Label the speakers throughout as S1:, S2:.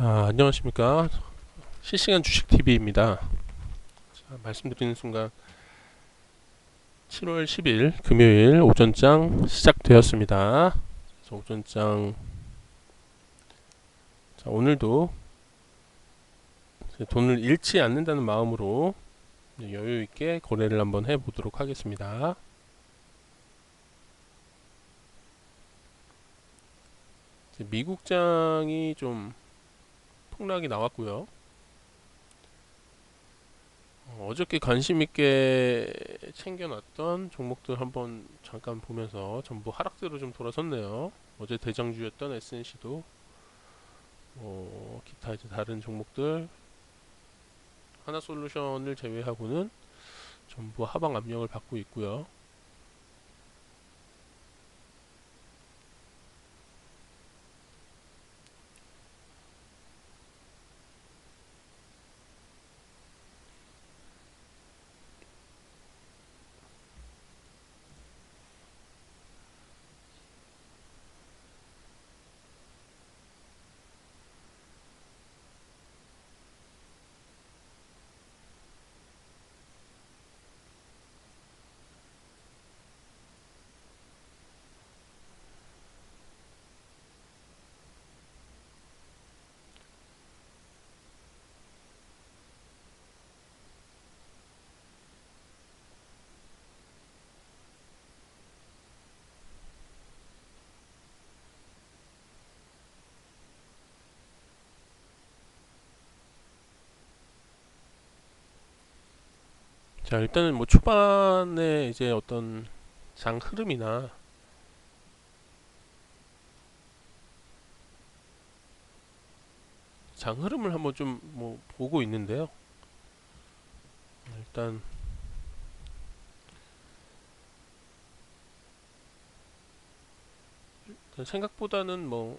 S1: 안녕하십니까. 실시간 주식TV입니다. 말씀드리는 순간 7월 10일 금요일 오전장 시작되었습니다. 그래서 오전장, 오늘도 돈을 잃지 않는다는 마음으로 여유있게 거래를 한번 해보도록 하겠습니다. 미국장이 좀 폭락이 나왔고요. 어저께 관심있게 챙겨놨던 종목들 한번 잠깐 보면서 전부 하락세로 좀 돌아섰네요. 어제 대장주였던 SNC도 기타 이제 다른 종목들 하나솔루션을 제외하고는 전부 하방 압력을 받고 있고요. 자, 일단은 뭐 초반에 이제 어떤 장 흐름이나 장 흐름을 한번 좀 뭐 보고 있는데요. 일단 생각보다는 뭐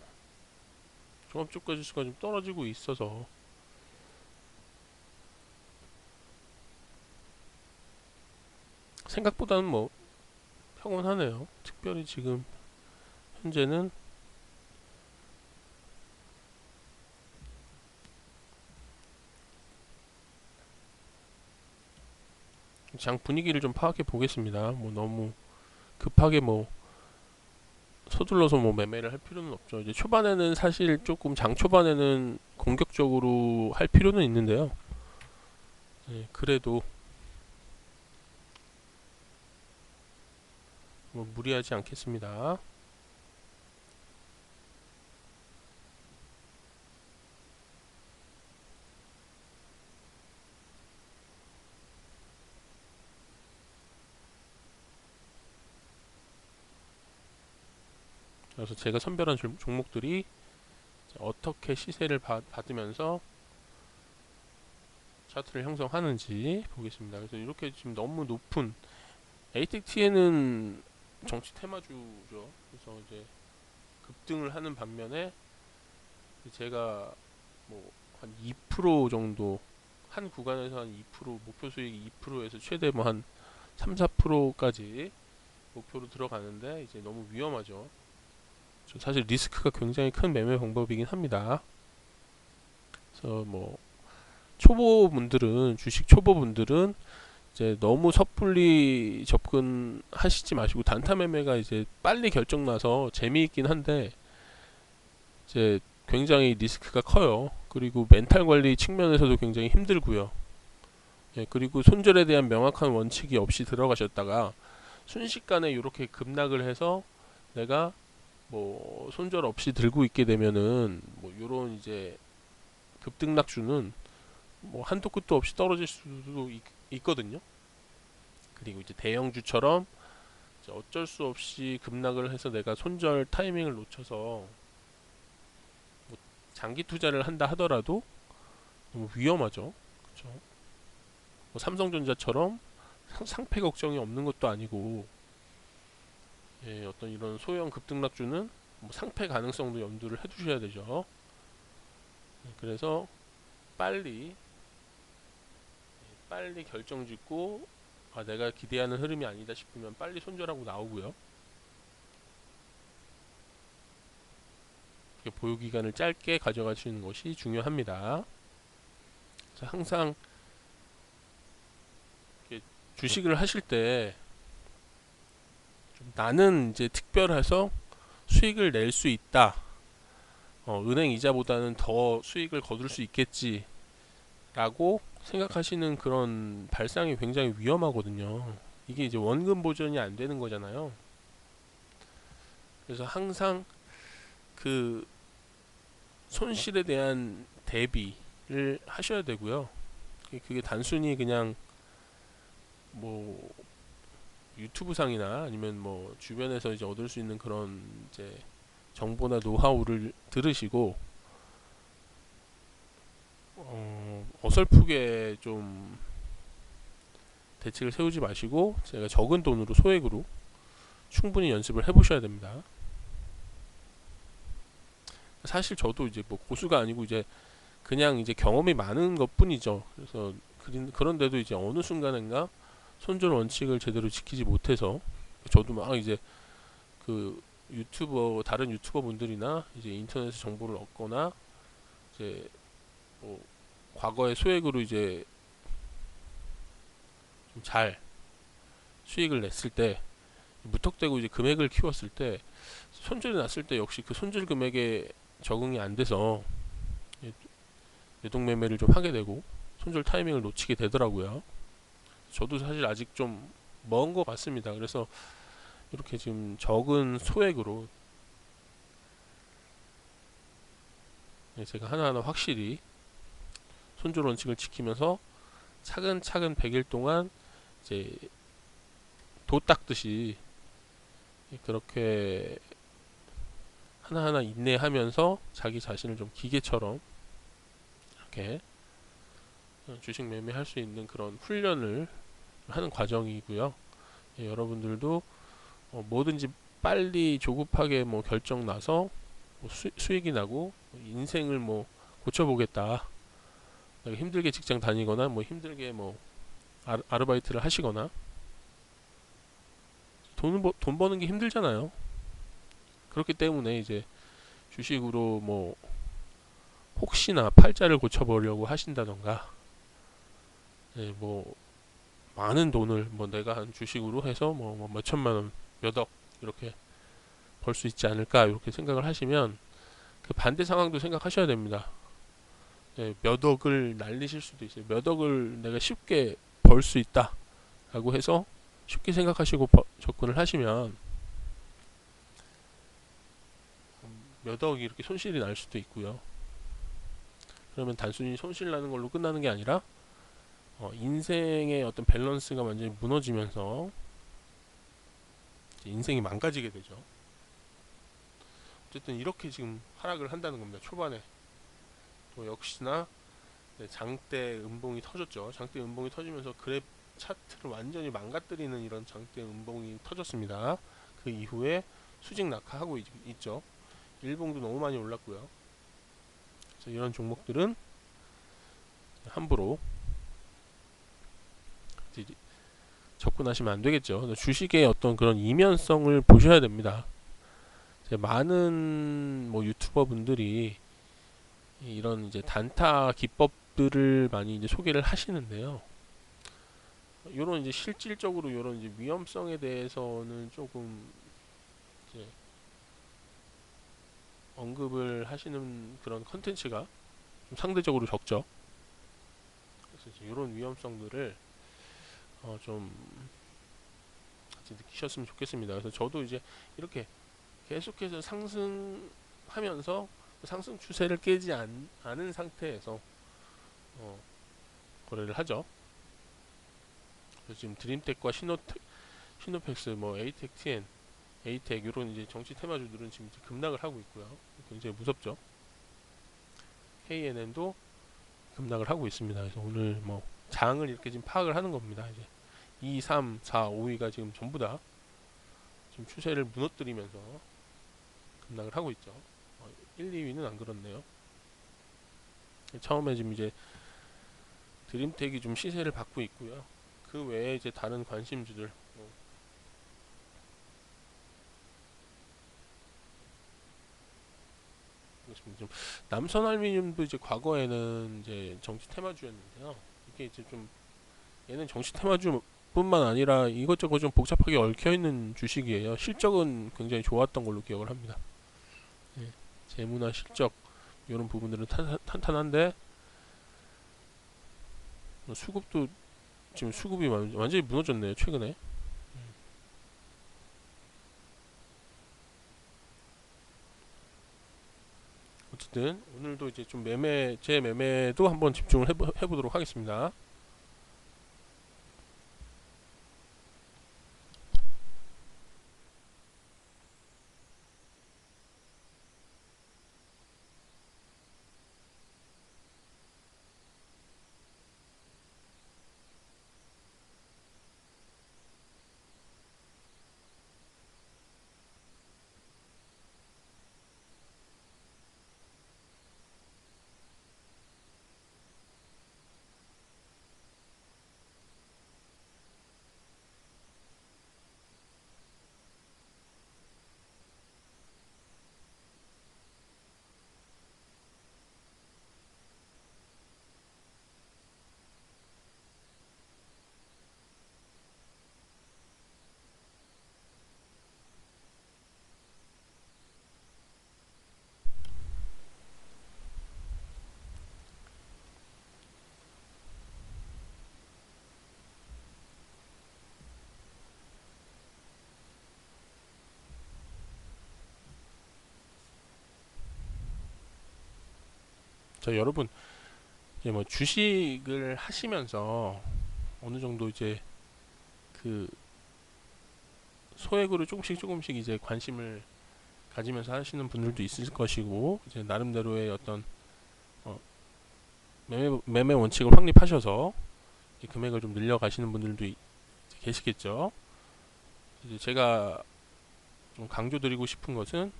S1: 종합주가 지수가 좀 떨어지고 있어서 생각보다는 뭐 평온하네요. 특별히 지금 현재는 장 분위기를 좀 파악해 보겠습니다. 뭐 너무 급하게 뭐 서둘러서 뭐 매매를 할 필요는 없죠. 이제 초반에는 사실 조금 장 초반에는 공격적으로 할 필요는 있는데요. 네, 그래도 뭐 무리하지 않겠습니다. 그래서 제가 선별한 종목들이 어떻게 시세를 받으면서 차트를 형성하는지 보겠습니다. 그래서 이렇게 지금 너무 높은 ATXT에는 정치 테마주죠. 그래서 이제 급등을 하는 반면에 제가 뭐 한 2% 정도 한 구간에서 한 2% 목표 수익이 2%에서 최대 뭐 한 3, 4%까지 목표로 들어가는데 이제 너무 위험하죠. 사실 리스크가 굉장히 큰 매매 방법이긴 합니다. 그래서 뭐 초보분들은 주식 초보분들은 이제 너무 섣불리 접근하시지 마시고 단타 매매가 이제 빨리 결정나서 재미있긴 한데 이제 굉장히 리스크가 커요. 그리고 멘탈 관리 측면에서도 굉장히 힘들고요. 예, 그리고 손절에 대한 명확한 원칙이 없이 들어가셨다가 순식간에 이렇게 급락을 해서 내가 뭐 손절 없이 들고 있게 되면은 뭐 요런 이제 급등락주는 뭐 한도 끝도 없이 떨어질 수도 있거든요. 그리고 이제 대형주처럼 이제 어쩔 수 없이 급락을 해서 내가 손절 타이밍을 놓쳐서 뭐 장기 투자를 한다 하더라도 너무 위험하죠. 그렇죠? 뭐 삼성전자처럼 상패 걱정이 없는 것도 아니고 예, 어떤 이런 소형 급등락주는 뭐 상패 가능성도 염두를 해두셔야 되죠. 그래서 빨리 빨리 결정 짓고 내가 기대하는 흐름이 아니다 싶으면 빨리 손절하고 나오고요. 보유 기간을 짧게 가져가시는 것이 중요합니다. 항상 주식을 하실 때 나는 이제 특별해서 수익을 낼 수 있다. 은행 이자보다는 더 수익을 거둘 수 있겠지. 라고 생각하시는 그런 발상이 굉장히 위험하거든요. 이게 이제 원금 보전이 안 되는 거잖아요. 그래서 항상 그 손실에 대한 대비를 하셔야 되고요. 그게 단순히 그냥 뭐 유튜브 상이나 아니면 뭐 주변에서 이제 얻을 수 있는 그런 이제 정보나 노하우를 들으시고 어설프게 좀 대책을 세우지 마시고 제가 적은 돈으로 소액으로 충분히 연습을 해보셔야 됩니다. 사실 저도 이제 뭐 고수가 아니고 이제 그냥 이제 경험이 많은 것뿐이죠. 그래서 그런데도 이제 어느 순간인가 손절 원칙을 제대로 지키지 못해서 저도 막 이제 그 다른 유튜버 분들이나 이제 인터넷 정보를 얻거나 이제 뭐 과거에 소액으로 이제 좀 잘 수익을 냈을 때 무턱대고 이제 금액을 키웠을 때 손절이 났을 때 역시 그 손절 금액에 적응이 안 돼서 내동매매를 좀 하게 되고 손절 타이밍을 놓치게 되더라고요. 저도 사실 아직 좀 먼 것 같습니다. 그래서 이렇게 지금 적은 소액으로 제가 하나하나 확실히 손절 원칙을 지키면서 차근차근 100일 동안 이제 도 닦듯이 그렇게 하나하나 인내하면서 자기 자신을 좀 기계처럼 이렇게 주식 매매할 수 있는 그런 훈련을 하는 과정이고요. 여러분들도 뭐든지 빨리 조급하게 뭐 결정 나서 뭐 수익이 나고 인생을 뭐 고쳐보겠다. 내가 힘들게 직장 다니거나 뭐 힘들게 뭐 아르바이트를 하시거나 돈 버는 게 힘들잖아요. 그렇기 때문에 이제 주식으로 뭐 혹시나 팔자를 고쳐보려고 하신다던가 뭐 많은 돈을 뭐 내가 한 주식으로 해서 뭐 몇천만 원, 몇 억 이렇게 벌 수 있지 않을까 이렇게 생각을 하시면 그 반대 상황도 생각하셔야 됩니다. 몇 억을 날리실 수도 있어요. 몇 억을 내가 쉽게 벌 수 있다 라고 해서 쉽게 생각하시고 접근을 하시면 몇 억이 이렇게 손실이 날 수도 있고요. 그러면 단순히 손실 나는 걸로 끝나는 게 아니라 인생의 어떤 밸런스가 완전히 무너지면서 인생이 망가지게 되죠. 어쨌든 이렇게 지금 하락을 한다는 겁니다. 초반에 또 역시나 장대 음봉이 터졌죠. 장대 음봉이 터지면서 그래프 차트를 완전히 망가뜨리는 이런 장대 음봉이 터졌습니다. 그 이후에 수직 낙하하고 있죠. 일봉도 너무 많이 올랐고요. 그래서 이런 종목들은 함부로 접근하시면 안 되겠죠. 주식의 어떤 그런 이면성을 보셔야 됩니다. 많은 뭐 유튜버 분들이 이런 이제 단타 기법들을 많이 이제 소개를 하시는데요. 이런 이제 실질적으로 이런 이제 위험성에 대해서는 조금 이제 언급을 하시는 그런 컨텐츠가 좀 상대적으로 적죠. 그래서 이런 위험성들을 좀 같이 느끼셨으면 좋겠습니다. 그래서 저도 이제 이렇게 계속해서 상승하면서 상승 추세를 깨지 않은 상태에서 거래를 하죠. 그래서 지금 드림텍과 시노펙스, 뭐 에이텍, TN, 에이텍 이런 이제 정치 테마주들은 지금 급락을 하고 있고요. 굉장히 무섭죠. KNN도 급락을 하고 있습니다. 그래서 오늘 뭐 장을 이렇게 지금 파악을 하는 겁니다. 이제 2, 3, 4, 5위가 지금 전부 다 지금 추세를 무너뜨리면서 급락을 하고 있죠. 1, 2위는 안 그렇네요. 처음에 지금 이제 드림텍이 좀 시세를 받고 있고요. 그 외에 이제 다른 관심주들 하겠습니다. 좀 남선알루미늄도 이제 과거에는 이제 정치 테마주였는데요. 이게 이제 좀 얘는 정치 테마주뿐만 아니라 이것저것 좀 복잡하게 얽혀 있는 주식이에요. 실적은 굉장히 좋았던 걸로 기억을 합니다. 예, 재무나 실적 이런 부분들은 탄탄한데 수급도 지금 수급이 완전히 무너졌네요 최근에. 어쨌든 오늘도 이제 좀 제 매매도 한번 집중을 해보도록 하겠습니다. 자, 여러분 이제 뭐 주식을 하시면서 어느 정도 이제 그 소액으로 조금씩 이제 관심을 가지면서 하시는 분들도 있을 것이고, 이제 나름대로의 어떤 어, 매매 원칙을 확립하셔서 이 금액을 좀 늘려가시는 분들도 계시겠죠. 이제 제가 좀 강조드리고 싶은 것은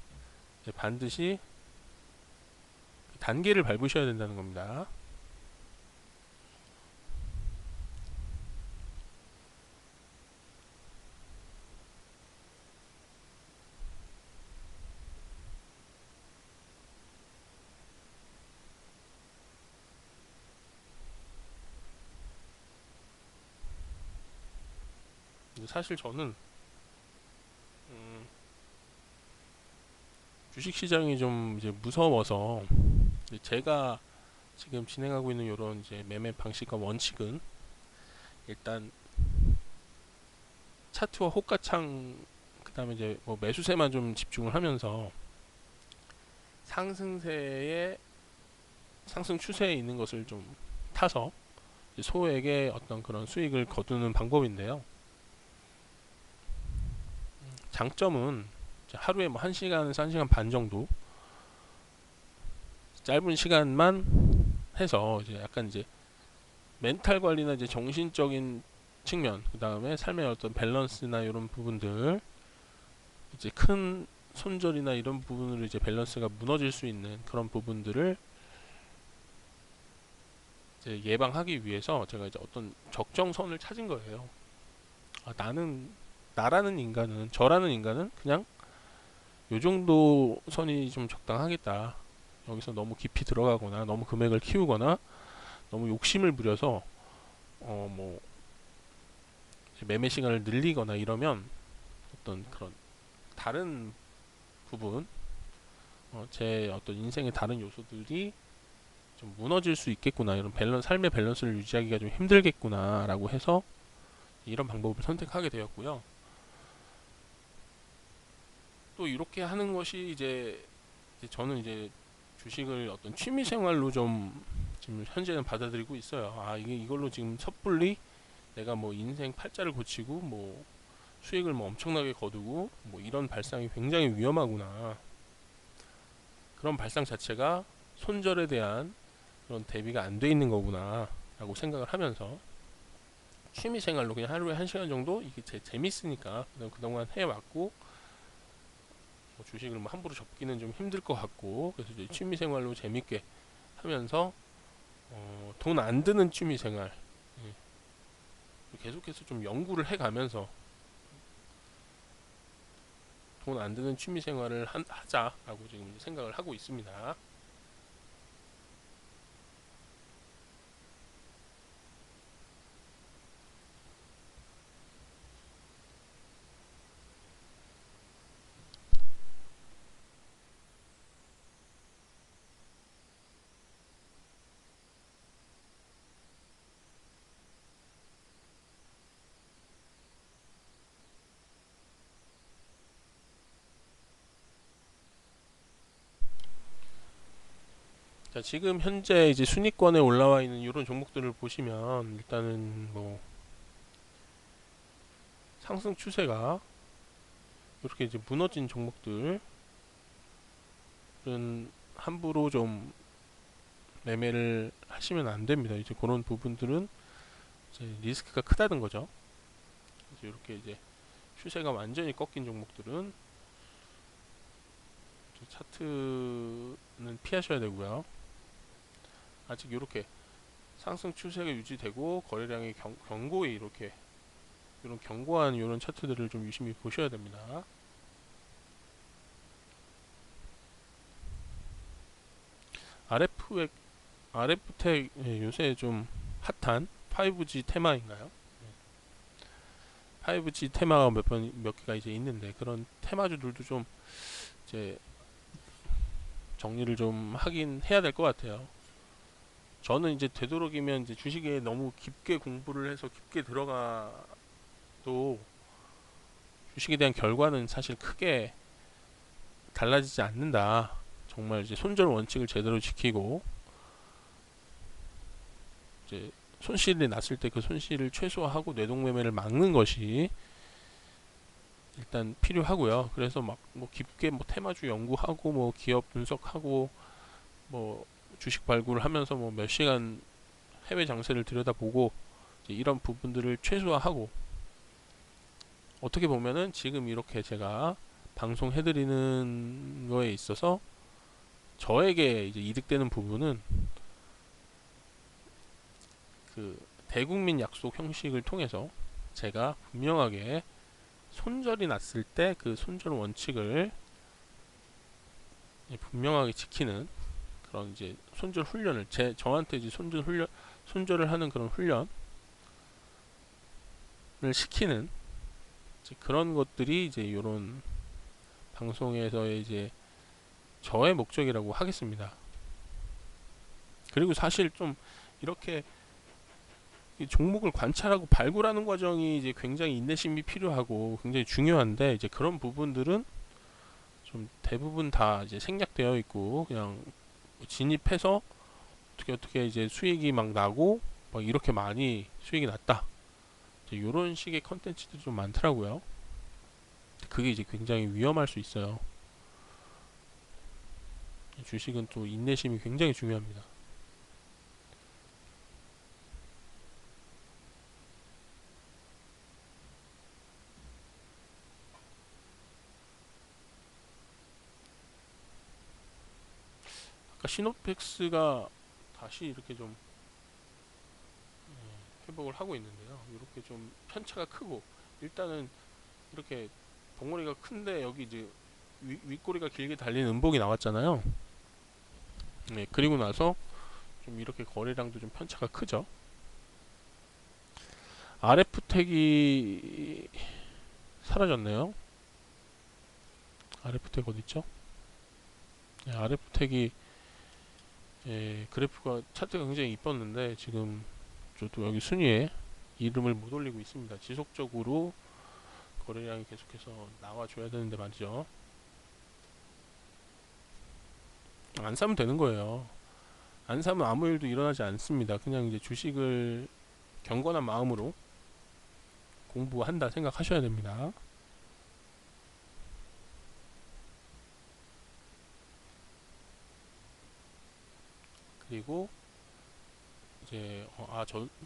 S1: 이제 반드시 단계를 밟으셔야 된다는 겁니다. 사실 저는 주식시장이 좀 이제 무서워서, 제가 지금 진행하고 있는 이런 이제 매매 방식과 원칙은 일단 차트와 호가창, 그 다음에 이제 뭐 매수세만 좀 집중을 하면서 상승세의 상승 추세에 있는 것을 좀 타서 소액의 어떤 그런 수익을 거두는 방법인데요. 장점은 하루에 뭐 1시간에서 1시간 반 정도 짧은 시간만 해서 이제 약간 이제 멘탈 관리나 이제 정신적인 측면, 그 다음에 삶의 어떤 밸런스나 이런 부분들, 이제 큰 손절이나 이런 부분으로 이제 밸런스가 무너질 수 있는 그런 부분들을 이제 예방하기 위해서 제가 이제 어떤 적정선을 찾은 거예요. 나라는 인간은, 저라는 인간은 그냥 요 정도 선이 좀 적당하겠다. 여기서 너무 깊이 들어가거나 너무 금액을 키우거나 너무 욕심을 부려서 뭐 매매 시간을 늘리거나 이러면 어떤 그런 다른 부분, 제 어떤 인생의 다른 요소들이 좀 무너질 수 있겠구나, 이런 삶의 밸런스를 유지하기가 좀 힘들겠구나라고 해서 이런 방법을 선택하게 되었고요. 또 이렇게 하는 것이 이제 저는 이제 주식을 어떤 취미 생활로 좀 지금 현재는 받아들이고 있어요. 이게 이걸로 지금 섣불리 내가 뭐 인생 팔자를 고치고 뭐 수익을 뭐 엄청나게 거두고 뭐 이런 발상이 굉장히 위험하구나. 그런 발상 자체가 손절에 대한 그런 대비가 안 돼 있는 거구나 라고 생각을 하면서 취미 생활로 그냥 하루에 1시간 정도, 이게 재밌으니까 그동안 해왔고, 뭐 주식을 뭐 함부로 접기는 좀 힘들 것 같고, 그래서 이제 취미 생활로 재밌게 하면서 돈 안 드는 취미 생활, 계속해서 좀 연구를 해가면서 돈 안 드는 취미 생활을 하자라고 지금 생각을 하고 있습니다. 자, 지금 현재 이제 순위권에 올라와 있는 이런 종목들을 보시면 일단은 뭐 상승 추세가 이렇게 이제 무너진 종목들은 함부로 좀 매매를 하시면 안 됩니다. 이제 그런 부분들은 이제 리스크가 크다는 거죠. 이제 이렇게 이제 추세가 완전히 꺾인 종목들은 차트는 피하셔야 되고요. 아직 이렇게 상승 추세가 유지되고 거래량이 견고히 이렇게 이런 견고한 이런 차트들을 좀 유심히 보셔야 됩니다. RF RF텍 요새 좀 핫한 5G 테마인가요? 5G 테마가 몇 개가 이제 있는데 그런 테마주들도 좀 이제 정리를 좀 하긴 해야 될 것 같아요. 저는 이제 되도록이면 이제 주식에 너무 깊게 공부를 해서 깊게 들어가도 주식에 대한 결과는 사실 크게 달라지지 않는다. 정말 이제 손절 원칙을 제대로 지키고 이제 손실이 났을 때 그 손실을 최소화하고 뇌동매매를 막는 것이 일단 필요하고요. 그래서 막 뭐 깊게 뭐 테마주 연구하고 뭐 기업 분석하고 뭐 주식 발굴을 하면서 뭐 몇 시간 해외 장세를 들여다보고 이런 부분들을 최소화하고 어떻게 보면은 지금 이렇게 제가 방송해드리는 거에 있어서 저에게 이제 이득되는 부분은 그 대국민 약속 형식을 통해서 제가 분명하게 손절이 났을 때 그 손절 원칙을 분명하게 지키는 그런 이제 손절 훈련을 저한테 이제 손절을 하는 그런 훈련을 시키는 이제 그런 것들이 이제 이런 방송에서의 이제 저의 목적이라고 하겠습니다. 그리고 사실 좀 이렇게 종목을 관찰하고 발굴하는 과정이 이제 굉장히 인내심이 필요하고 굉장히 중요한데 이제 그런 부분들은 좀 대부분 다 이제 생략되어 있고 그냥 진입해서 어떻게 이제 수익이 막 나고 막 이렇게 많이 수익이 났다 이런 식의 컨텐츠들이 좀 많더라고요. 그게 이제 굉장히 위험할 수 있어요. 주식은 또 인내심이 굉장히 중요합니다. 아까 시노펙스가 다시 이렇게 좀 회복을 하고 있는데요. 이렇게 좀 편차가 크고 일단은 이렇게 덩어리가 큰데 여기 이제 윗꼬리가 길게 달린 음봉이 나왔잖아요. 네, 그리고 나서 좀 이렇게 거래량도 좀 편차가 크죠. RF텍이 사라졌네요. RF텍 어딨죠? 네, RF텍이 그래프가 차트가 굉장히 이뻤는데 지금 저도 여기 순위에 이름을 못 올리고 있습니다. 지속적으로 거래량이 계속해서 나와줘야 되는데 말이죠. 안 사면 되는 거예요. 안 사면 아무 일도 일어나지 않습니다. 그냥 이제 주식을 경건한 마음으로 공부한다 생각하셔야 됩니다. 그리고 이제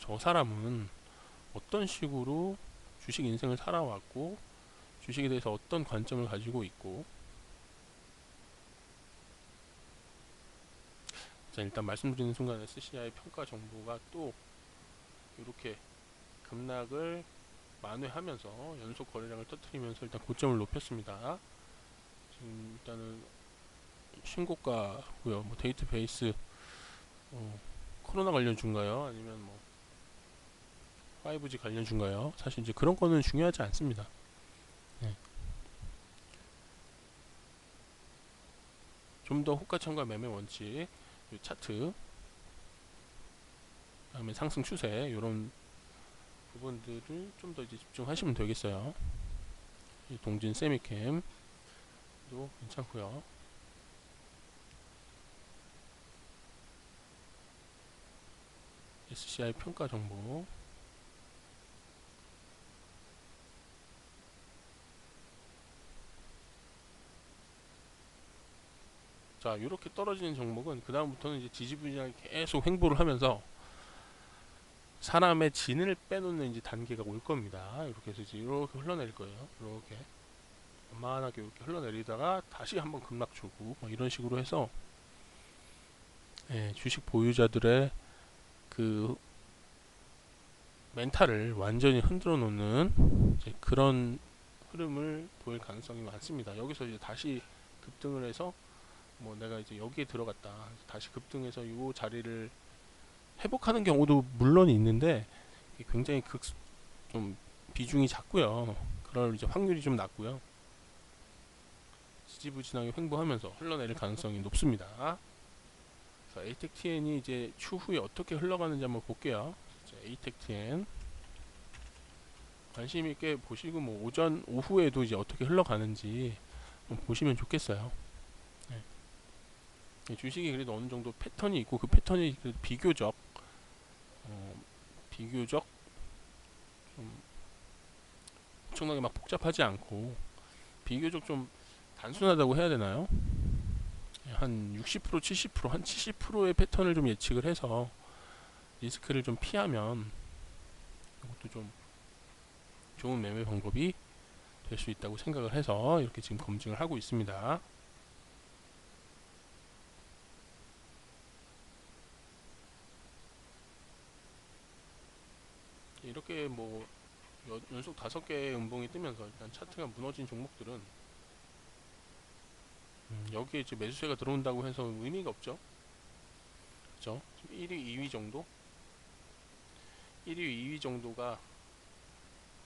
S1: 저 사람은 어떤 식으로 주식 인생을 살아왔고 주식에 대해서 어떤 관점을 가지고 있고 자, 일단 말씀드리는 순간 SCI 평가 정보가 또 이렇게 급락을 만회하면서 연속 거래량을 터뜨리면서 일단 고점을 높였습니다. 지금 일단은 신고가고요. 뭐 데이터베이스 코로나 관련주인가요? 아니면 뭐 5G 관련주인가요? 사실 이제 그런 거는 중요하지 않습니다. 네. 좀 더 호가창과 매매 원칙, 차트, 그다음에 상승 추세 이런 부분들을 좀 더 이제 집중하시면 되겠어요. 이 동진 세미캠도 괜찮고요. SCI 평가 정보. 자, 이렇게 떨어지는 종목은 그 다음부터는 이제 지지부진하게 계속 횡보를 하면서 사람의 진을 빼놓는 이제 단계가 올 겁니다. 이렇게 해서 이제 이렇게 흘러내릴 거예요. 이렇게 만만하게 이렇게 흘러내리다가 다시 한번 급락 주고 뭐 이런 식으로 해서 주식 보유자들의 그 멘탈을 완전히 흔들어 놓는 그런 흐름을 보일 가능성이 많습니다. 여기서 이제 다시 급등을 해서 뭐 내가 이제 여기에 들어갔다 다시 급등해서 이 자리를 회복하는 경우도 물론 있는데 굉장히 좀 비중이 작고요. 그럴 이제 확률이 좀 낮고요. 지지부진하게 횡보하면서 흘러내릴 가능성이 높습니다. 그래서 에이텍TN이 이제 추후에 어떻게 흘러가는지 한번 볼게요. 에이텍TN 관심 있게 보시고 뭐 오전 오후에도 이제 어떻게 흘러가는지 보시면 좋겠어요. 주식이 그래도 어느 정도 패턴이 있고 그 패턴이 비교적 비교적 좀 엄청나게 막 복잡하지 않고 비교적 좀 단순하다고 해야 되나요? 한 60% 70%한 70%의 패턴을 좀 예측을 해서 리스크를 좀 피하면 이것도 좀 좋은 매매 방법이 될 수 있다고 생각을 해서 이렇게 지금 검증을 하고 있습니다. 이렇게 뭐 연속 5개의 음봉이 뜨면서 일단 차트가 무너진 종목들은 여기에 이제 매수세가 들어온다고 해서 의미가 없죠. 그죠? 1위, 2위 정도? 1위, 2위 정도가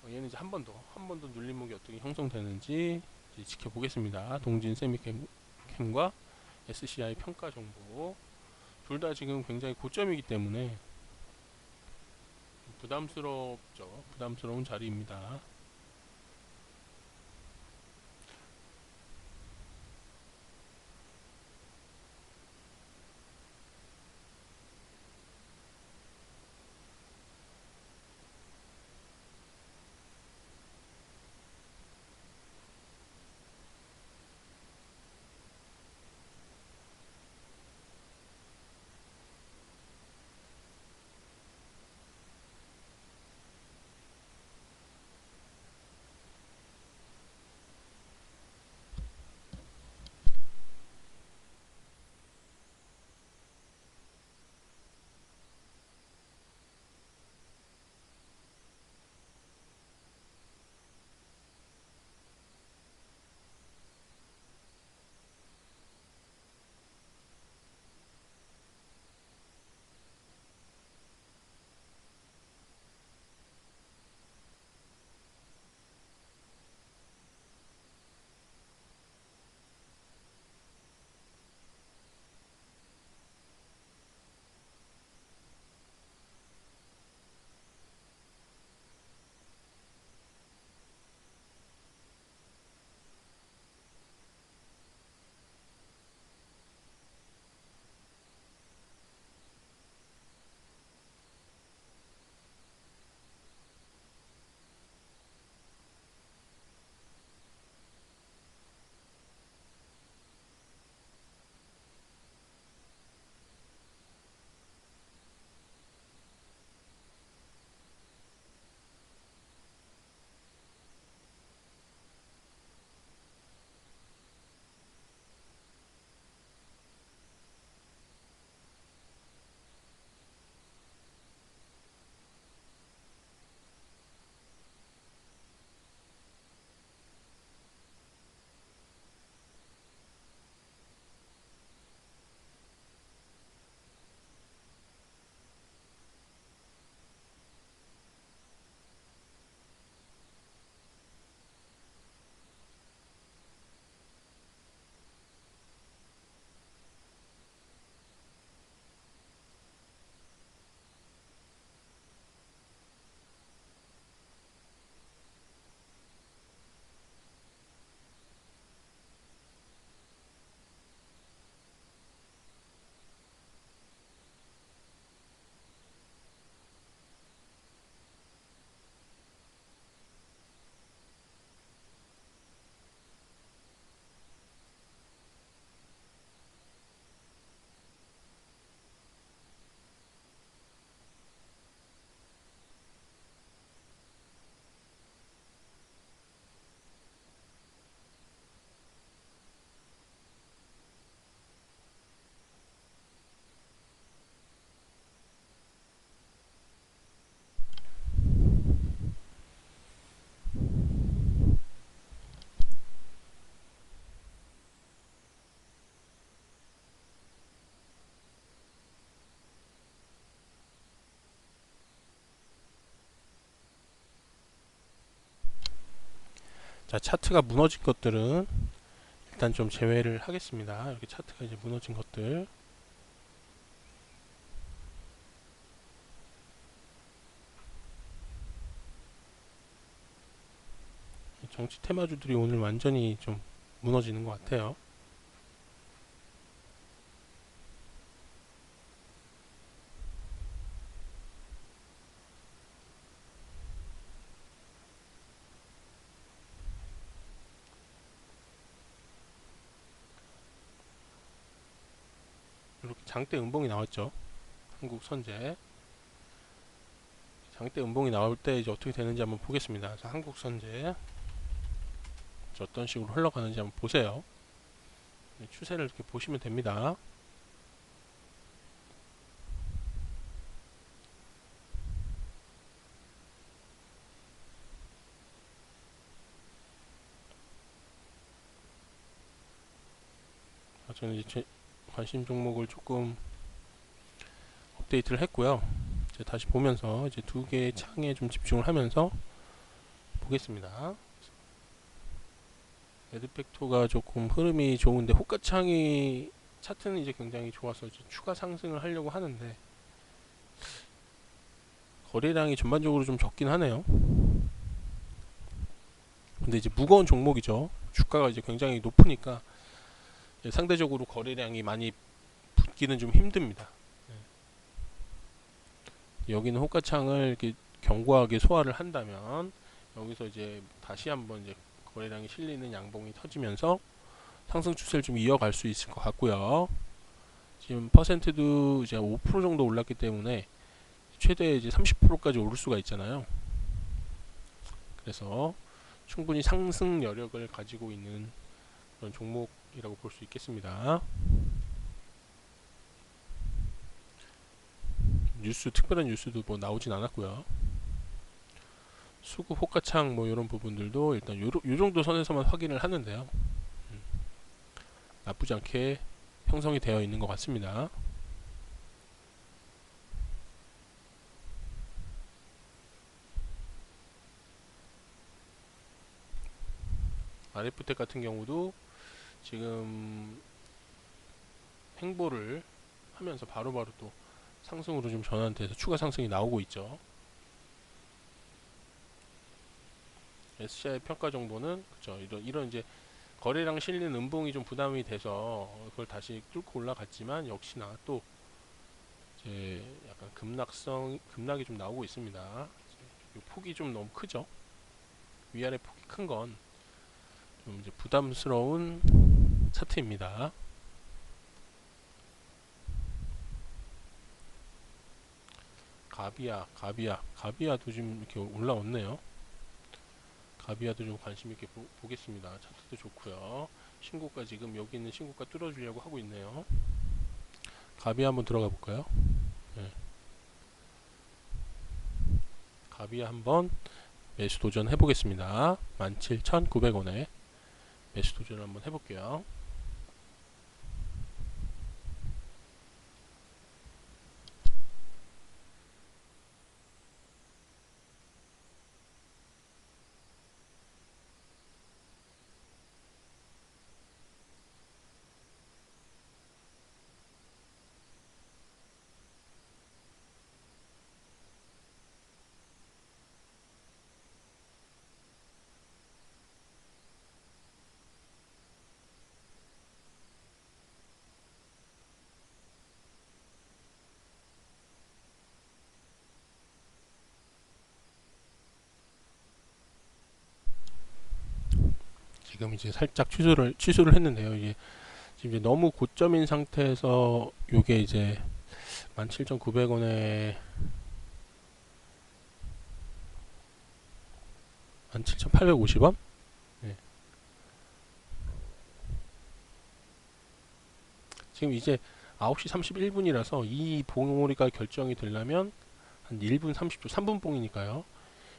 S1: 얘는 이제 한 번 더 눌림목이 어떻게 형성되는지 이제 지켜보겠습니다. 동진 세미캠과 SCI 평가 정보 둘 다 지금 굉장히 고점이기 때문에 부담스럽죠. 부담스러운 자리입니다. 자, 차트가 무너진 것들은 일단 좀 제외를 하겠습니다. 이렇게 차트가 이제 무너진 것들. 정치 테마주들이 오늘 완전히 좀 무너지는 것 같아요. 이렇게 장대 음봉이 나왔죠. 한국 선제. 장대 음봉이 나올 때 이제 어떻게 되는지 한번 보겠습니다. 그래서 한국 선제 어떤 식으로 흘러가는지 한번 보세요. 추세를 이렇게 보시면 됩니다. 저는 이제 제 관심 종목을 조금 업데이트를 했고요. 이제 다시 보면서 이제 두 개의 창에 좀 집중을 하면서 보겠습니다. 레드팩토가 조금 흐름이 좋은데 호가창이 차트는 이제 굉장히 좋아서 이제 추가 상승을 하려고 하는데 거래량이 전반적으로 좀 적긴 하네요. 근데 이제 무거운 종목이죠. 주가가 이제 굉장히 높으니까 상대적으로 거래량이 많이 붙기는 좀 힘듭니다. 여기는 호가창을 이렇게 견고하게 소화를 한다면 여기서 이제 다시 한번 이제 거래량이 실리는 양봉이 터지면서 상승 추세를 좀 이어갈 수 있을 것 같고요. 지금 퍼센트도 이제 5% 정도 올랐기 때문에 최대 이제 30%까지 오를 수가 있잖아요. 그래서 충분히 상승 여력을 가지고 있는 그런 종목이라고 볼 수 있겠습니다. 특별한 뉴스도 뭐 나오진 않았고요. 수급 호가창 뭐 이런 부분들도 일단 요 정도 선에서만 확인을 하는데요. 나쁘지 않게 형성이 되어 있는 것 같습니다. RF텍 같은 경우도 지금 횡보를 하면서 바로바로 또 상승으로 좀 전환돼서 추가 상승이 나오고 있죠. SCI 평가 정도는 그죠. 이런 이제 거래량 실린 음봉이 좀 부담이 돼서 그걸 다시 뚫고 올라갔지만 역시나 또 이제 약간 급락이 좀 나오고 있습니다. 폭이 좀 너무 크죠. 위아래 폭이 큰 건 좀 이제 부담스러운 차트입니다. 가비아도 지금 이렇게 올라왔네요. 가비아도 좀 관심 있게 보겠습니다. 차트도 좋고요. 신고가 지금 여기 있는 신고가 뚫어주려고 하고 있네요. 가비아 한번 들어가 볼까요? 네. 가비아 한번 매수 도전 해보겠습니다. 17,900원에 매수 도전 한번 해볼게요. 지금 이제 살짝 취소를 했는데요. 이게 지금 이제 너무 고점인 상태에서 요게 이제 17,900원에 17,850원? 네. 지금 이제 9시 31분이라서 이 봉오리가 결정이 되려면 한 1분 30초, 3분 봉이니까요.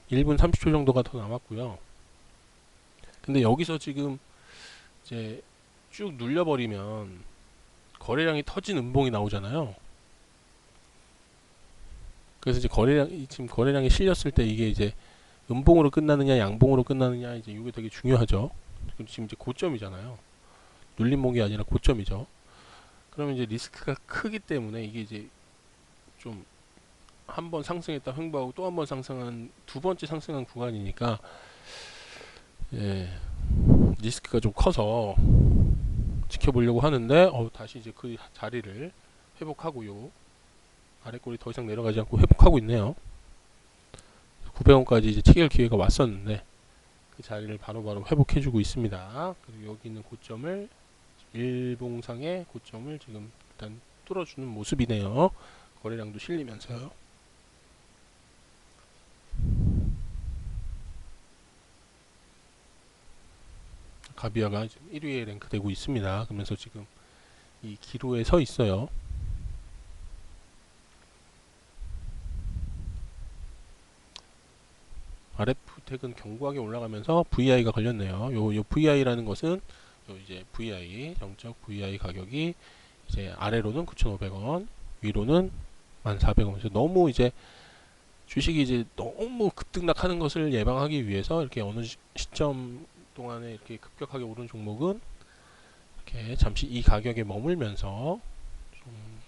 S1: 1분 30초 정도가 더 남았고요. 근데 여기서 지금 이제 쭉 눌려버리면 거래량이 터진 음봉이 나오잖아요. 그래서 이제 지금 거래량이 실렸을 때 이게 이제 음봉으로 끝나느냐 양봉으로 끝나느냐 이제 이게 되게 중요하죠. 지금 이제 고점이잖아요. 눌림목이 아니라 고점이죠. 그러면 이제 리스크가 크기 때문에 이게 이제 좀 한 번 상승했다 횡보하고 또 한 번 상승한 두 번째 상승한 구간이니까 예, 리스크가 좀 커서 지켜보려고 하는데 다시 이제 그 자리를 회복하고요. 아래 꼬리 더 이상 내려가지 않고 회복하고 있네요. 900원까지 이제 체결 기회가 왔었는데 그 자리를 바로바로 회복해주고 있습니다. 그리고 여기 있는 고점을 일봉상의 고점을 지금 일단 뚫어주는 모습이네요. 거래량도 실리면서요. 가비아가 지금 1위에 랭크되고 있습니다. 그러면서 지금 이 기로에 서 있어요. RF 택은 견고하게 올라가면서 VI가 걸렸네요. 요 VI라는 것은 요 이제 VI 영적 VI 가격이 이제 아래로는 9,500원, 위로는 1,400원. 그래서 너무 이제 주식이 이제 너무 급등락하는 것을 예방하기 위해서 이렇게 어느 시점 동안에 이렇게 급격하게 오른 종목은 이렇게 잠시 이 가격에 머물면서 좀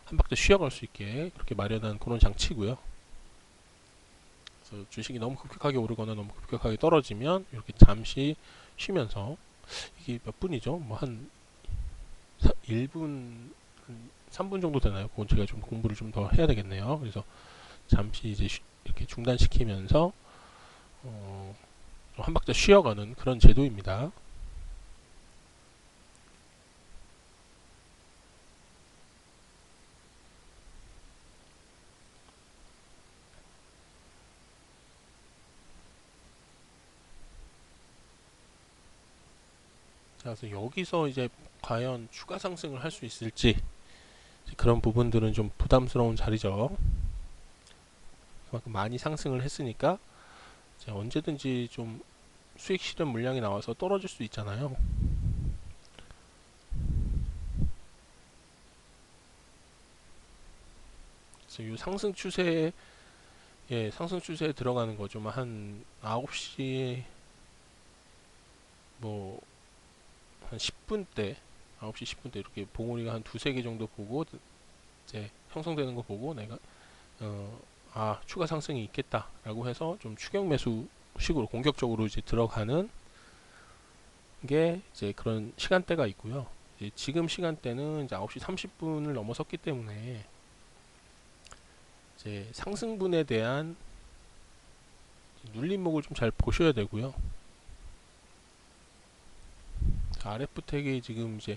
S1: 한 박자 쉬어갈 수 있게 그렇게 마련한 그런 장치고요. 그래서 주식이 너무 급격하게 오르거나 너무 급격하게 떨어지면 이렇게 잠시 쉬면서 이게 몇 분이죠? 뭐 한 1분, 한 3분 정도 되나요? 그건 제가 좀 공부를 좀 더 해야 되겠네요. 그래서 잠시 이제 이렇게 중단시키면서 한 박자 쉬어가는 그런 제도입니다. 자, 그래서 여기서 이제 과연 추가 상승을 할 수 있을지 그런 부분들은 좀 부담스러운 자리죠. 그만큼 많이 상승을 했으니까 이제 언제든지 좀 수익 실현 물량이 나와서 떨어질 수 있잖아요. 그래서 이 상승 추세에 상승 추세에 들어가는 거죠. 한 9시 뭐 한 10분 대 9시 10분 대 이렇게 봉우리가 한 두세 개 정도 보고 이제 형성되는 거 보고 내가 추가 상승이 있겠다라고 해서 좀 추격 매수 식으로 공격적으로 이제 들어가는 게 이제 그런 시간대가 있고요. 이제 지금 시간대는 이제 9시 30분을 넘어섰기 때문에 이제 상승분에 대한 눌림목을 좀 잘 보셔야 되고요. RF택이 지금 이제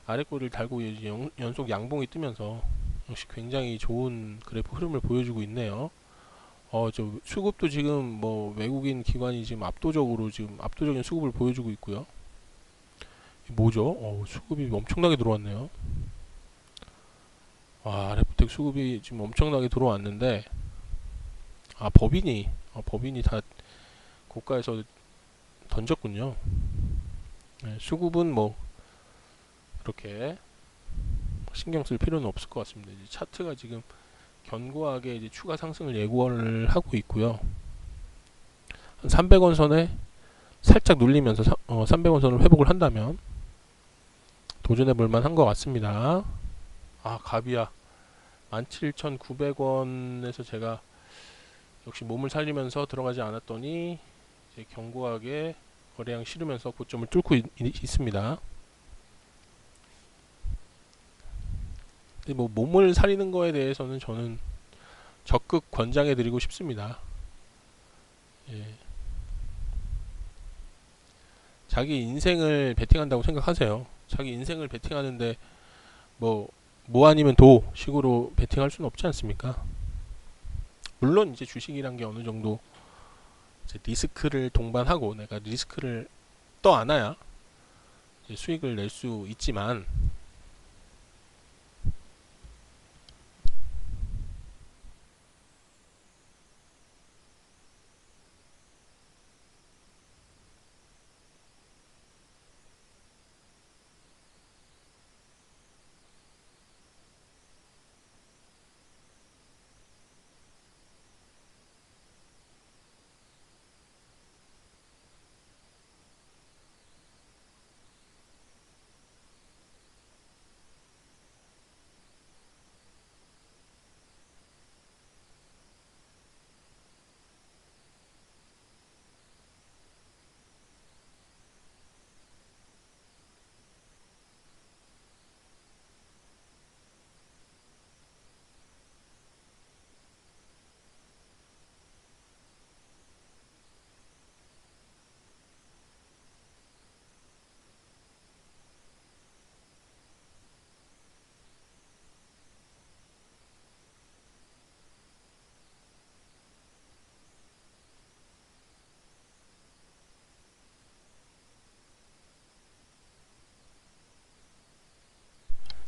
S1: 아래꼬리를 달고 이제 연속 양봉이 뜨면서 역시 굉장히 좋은 그래프 흐름을 보여주고 있네요. 저 수급도 지금 뭐 외국인 기관이 지금 압도적인 수급을 보여주고 있고요. 뭐죠? 수급이 엄청나게 들어왔네요. RF택 수급이 지금 엄청나게 들어왔는데 법인이 다 고가에서 던졌군요. 네, 수급은 뭐 그렇게 신경 쓸 필요는 없을 것 같습니다. 이제 차트가 지금 견고하게 이제 추가 상승을 예고를 하고 있고요. 300원 선에 살짝 눌리면서 300원 선을 회복을 한다면 도전해 볼 만한 것 같습니다. 가비아 17,900원에서 제가 역시 몸을 살리면서 들어가지 않았더니 이제 견고하게 거래량 실으면서 고점을 뚫고 있습니다. 근데 뭐 몸을 살리는 거에 대해서는 저는 적극 권장해 드리고 싶습니다. 예. 자기 인생을 베팅한다고 생각하세요. 자기 인생을 베팅하는데 뭐 아니면 도 식으로 베팅할 수는 없지 않습니까? 물론 이제 주식이란 게 어느 정도 이제 리스크를 동반하고 내가 리스크를 떠안아야 이제 수익을 낼 수 있지만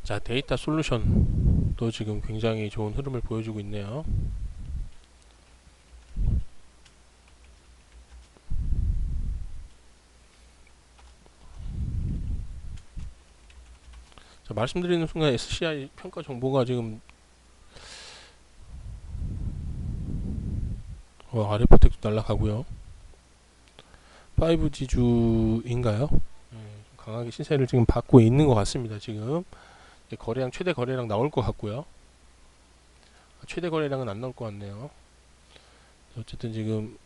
S1: 자, 데이터 솔루션도 지금 굉장히 좋은 흐름을 보여주고 있네요. 자, 말씀드리는 순간 SCI 평가 정보가 지금 아래포텍도 날라가고요. 5G주인가요? 강하게 시세를 지금 받고 있는 것 같습니다. 지금 거래량 최대 거래량 나올 것 같고요. 최대 거래량은 안 나올 것 같네요. 어쨌든 지금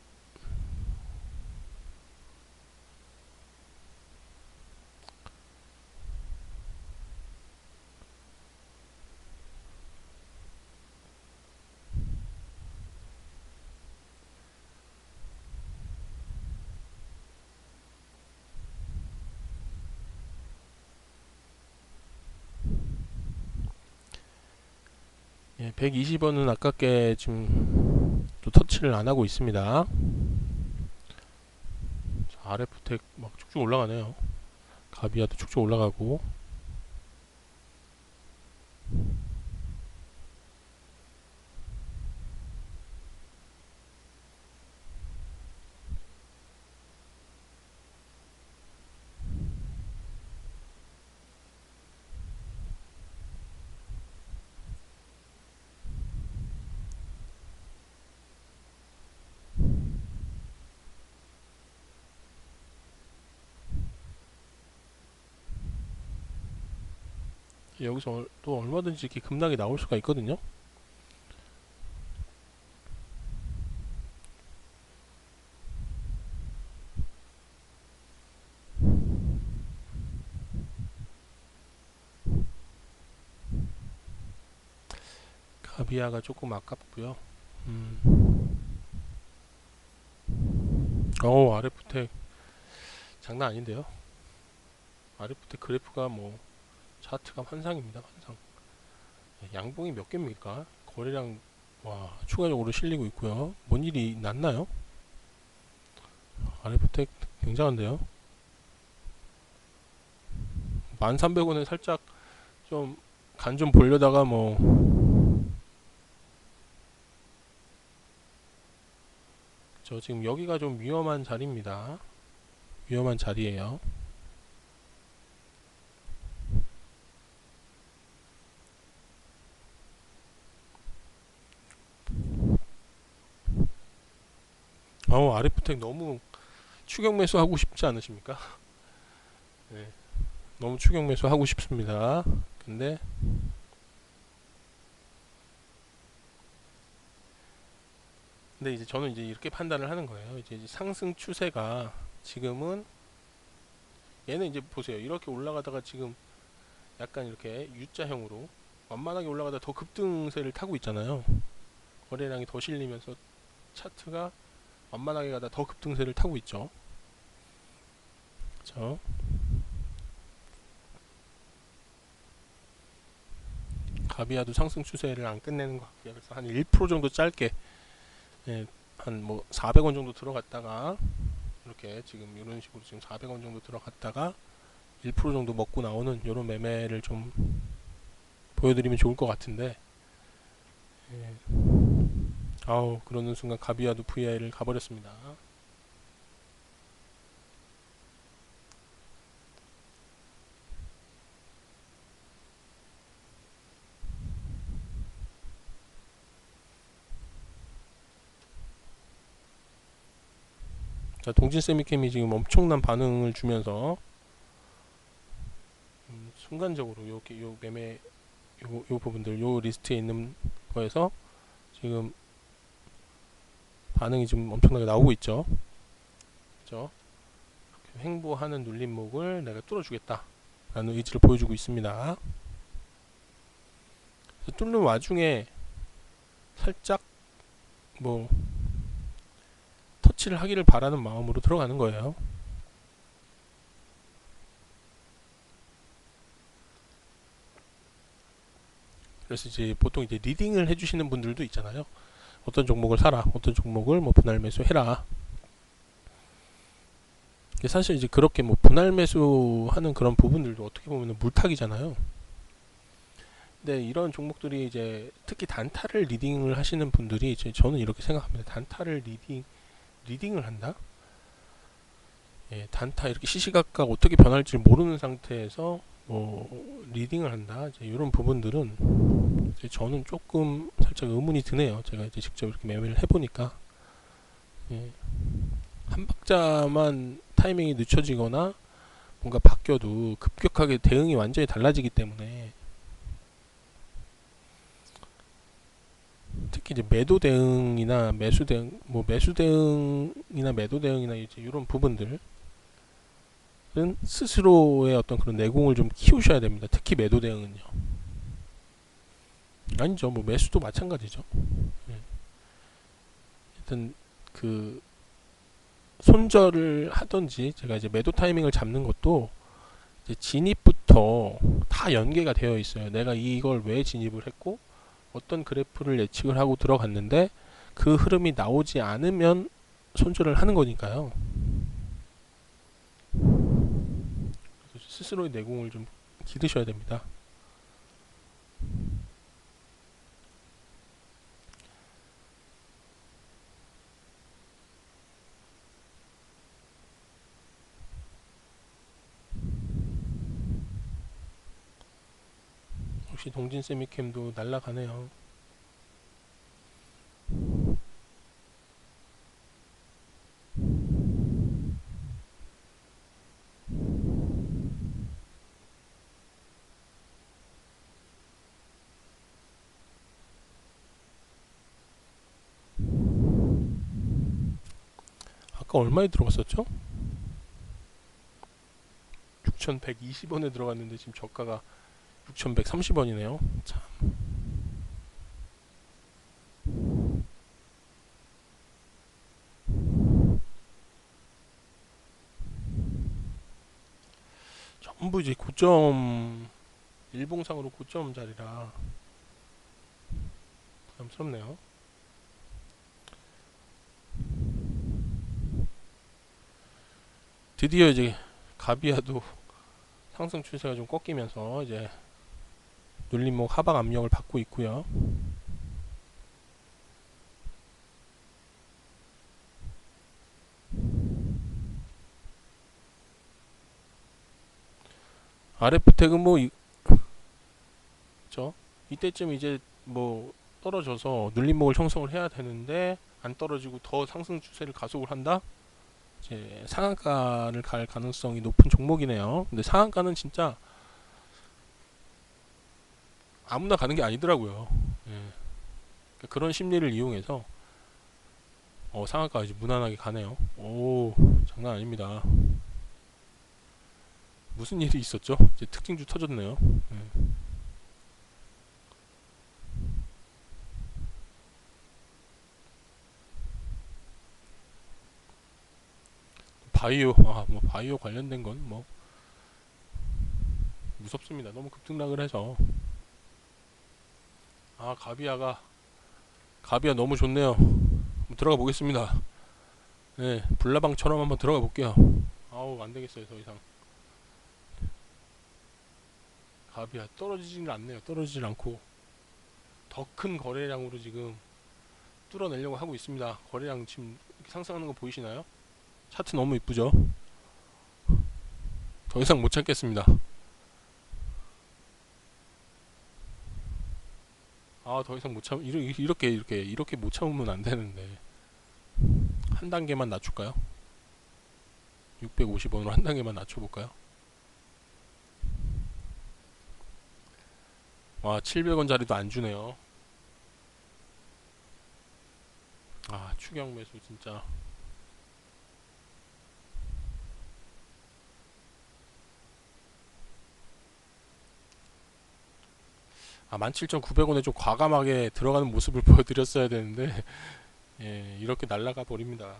S1: 예, 120원은 아깝게 지금 또 터치를 안 하고 있습니다. 자, 아래포텍 막 쭉쭉 올라가네요. 가비아도 쭉쭉 올라가고. 여기서 또 얼마든지 이렇게 급락이 나올 수가 있거든요. 가비아가 조금 아깝고요. 아래포텍 장난 아닌데요. 아래포텍 그래프가 뭐 차트가 환상입니다. 환상. 양봉이 몇 개입니까? 거래량 추가적으로 실리고 있고요. 뭔 일이 났나요? 아래포텍 굉장한데요. 1300원에 살짝 좀 간 좀 보려다가 저 지금 여기가 좀 위험한 자리입니다. 위험한 자리예요. 아래포텍 너무 추격 매수 하고 싶지 않으십니까? 네, 너무 추격 매수 하고 싶습니다. 근데 이제 저는 이제 이렇게 판단을 하는 거예요. 이제 상승 추세가 지금은 얘는 이제 보세요. 이렇게 올라가다가 지금 약간 이렇게 U자형으로 완만하게 올라가다 더 급등세를 타고 있잖아요. 거래량이 더 실리면서 차트가 완만하게 가다 더 급등세를 타고 있죠. 그렇죠? 가비아도 상승 추세를 안 끝내는 것 같고요. 그래서 한 1% 정도 짧게 한 400원 정도 들어갔다가 이렇게 지금 이런 식으로 지금 400원 정도 들어갔다가 1% 정도 먹고 나오는 이런 매매를 좀 보여드리면 좋을 것 같은데 그러는 순간 가비아도 VI를 가버렸습니다. 자, 동진 세미캠이 지금 엄청난 반응을 주면서 순간적으로 요 매매 요 부분들 요 리스트에 있는 거에서 지금 반응이 좀 엄청나게 나오고 있죠. 그죠? 횡보하는 눌림목을 내가 뚫어주겠다 라는 의지를 보여주고 있습니다. 뚫는 와중에 살짝 터치를 하기를 바라는 마음으로 들어가는 거예요. 그래서 이제 보통 이제 리딩을 해주시는 분들도 있잖아요. 어떤 종목을 사라, 어떤 종목을 분할 매수해라. 사실 이제 그렇게 분할 매수하는 그런 부분들도 어떻게 보면 물타기잖아요. 네, 이런 종목들이 이제 특히 단타를 리딩을 하시는 분들이 이제 저는 이렇게 생각합니다. 단타를 리딩을 한다? 예, 단타 이렇게 시시각각 어떻게 변할지 모르는 상태에서 리딩을 한다. 이제 이런 부분들은 이제 저는 조금 살짝 의문이 드네요. 제가 이제 직접 이렇게 매매를 해보니까 예, 한 박자만 타이밍이 늦춰지거나 뭔가 바뀌어도 급격하게 대응이 완전히 달라지기 때문에 특히 이제 매도 대응이나 매수 대응, 뭐 매수 대응이나 매도 대응이나 이제 이런 부분들은 스스로의 어떤 그런 내공을 좀 키우셔야 됩니다. 특히 매도 대응은요. 아니죠, 뭐 매수도 마찬가지죠. 예. 하여튼 그 손절을 하든지 제가 이제 매도 타이밍을 잡는 것도 이제 진입부터 다 연계가 되어 있어요. 내가 이걸 왜 진입을 했고 어떤 그래프를 예측을 하고 들어갔는데 그 흐름이 나오지 않으면 손절을 하는 거니까요. 스스로의 내공을 좀 기르셔야 됩니다. 역시 동진 세미캠도 날라가네요. 아까 얼마에 들어갔었죠? 6,120원에 들어갔는데 지금 저가가 6,130원이네요. 참. 전부 이제 고점 일봉상으로 고점 자리라 부담스럽네요. 드디어 이제 가비아도 상승 추세가 좀 꺾이면서 이제 눌림목 하방 압력을 받고 있고요. RF 태그 죠 이때쯤 이제 뭐 떨어져서 눌림목을 형성을 해야 되는데 안 떨어지고 더 상승 추세를 가속을 한다? 이제 상한가를 갈 가능성이 높은 종목이네요. 근데 상한가는 진짜 아무나 가는 게 아니더라고요. 예. 그러니까 그런 심리를 이용해서 상한가 이제 무난하게 가네요. 오, 장난 아닙니다. 무슨 일이 있었죠? 이제 특징주 터졌네요. 예. 바이오, 뭐 바이오 관련된 건 뭐 무섭습니다. 너무 급등락을 해서. 가비아 너무 좋네요. 한번 들어가 보겠습니다. 네, 불나방처럼 한번 들어가 볼게요. 아우, 안 되겠어요, 더 이상. 가비아 떨어지지는 않네요. 떨어지질 않고 더 큰 거래량으로 지금 뚫어내려고 하고 있습니다. 거래량 지금 이렇게 상승하는 거 보이시나요? 차트 너무 이쁘죠? 더 이상 못 참겠습니다. 더 이상 못 참, 이렇게 못 참으면 안 되는데. 한 단계만 낮출까요? 650원으로 한 단계만 낮춰볼까요? 와, 700원짜리도 안 주네요. 추경 매수 진짜. 17,900원에 좀 과감하게 들어가는 모습을 보여드렸어야 되는데, 예, 이렇게 날아가 버립니다.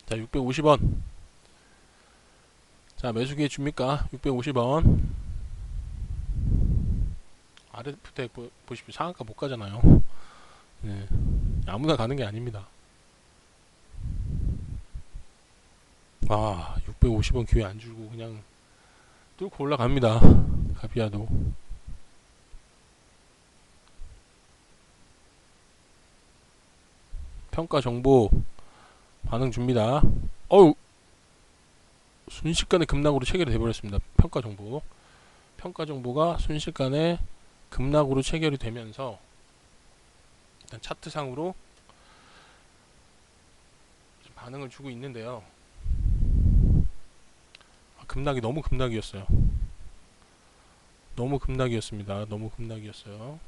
S1: 자, 650원. 자, 매수기회 줍니까? 650원. 아래부터 보십시오. 상한가 못 가잖아요. 네. 아무나 가는 게 아닙니다. 아, 650원 기회 안 주고 그냥 뚫고 올라갑니다. 가비아도. 평가 정보 반응 줍니다. 어우, 순식간에 급락으로 체결이 돼버렸습니다. 평가 정보. 평가 정보가 순식간에 급락으로 체결이 되면서 일단 차트상으로 반응을 주고 있는데요. 급락이 너무 급락이었어요. 너무 급락이었습니다. 너무 급락이었어요.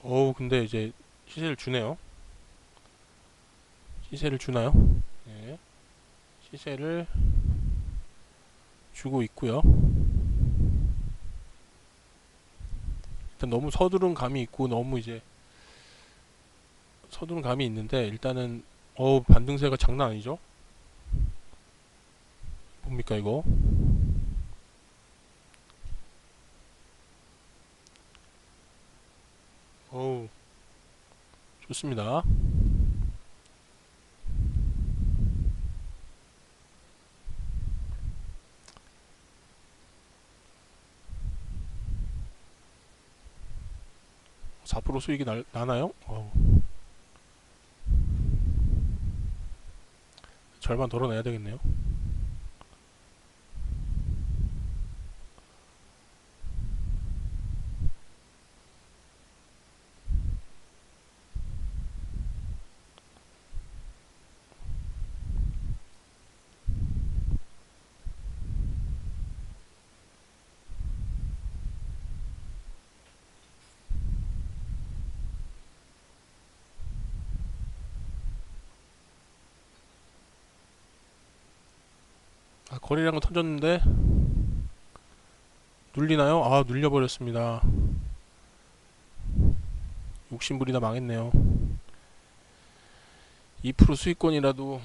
S1: 어우, 근데 이제 시세를 주네요. 시세를 주나요? 네. 시세를 주고 있고요. 일단 너무 서두른 감이 있고 너무 이제 서두른 감이 있는데 일단은 반등세가 장난 아니죠? 뭡니까 이거? 어우, 좋습니다. (4% 수익이 나나요? 절반 덜어내야 되겠네요. 아, 거래량은 터졌는데 눌리나요? 아, 눌려버렸습니다. 욕심부리다 망했네요. 2% 수익권이라도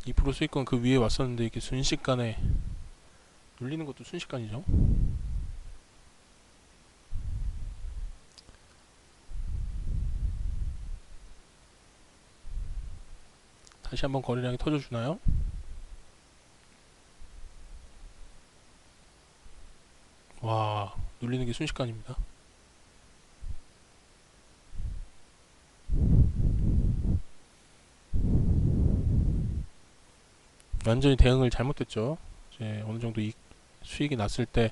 S1: 2% 수익권 그 위에 왔었는데 이렇게 순식간에 눌리는 것도 순식간이죠. 다시 한번 거래량이 터져주나요? 와, 눌리는 게 순식간입니다. 완전히 대응을 잘못했죠. 이제 어느 정도 수익이 났을 때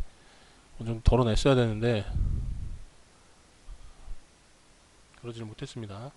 S1: 어느 정도 덜어냈어야 되는데 그러지를 못했습니다.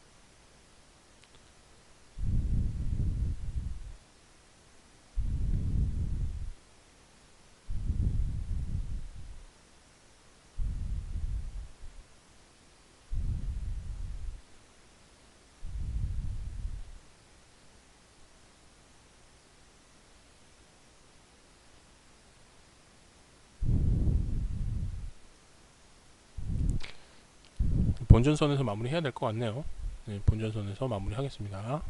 S1: 본전선에서 마무리해야 될 것 같네요. 네, 본전선에서 마무리하겠습니다.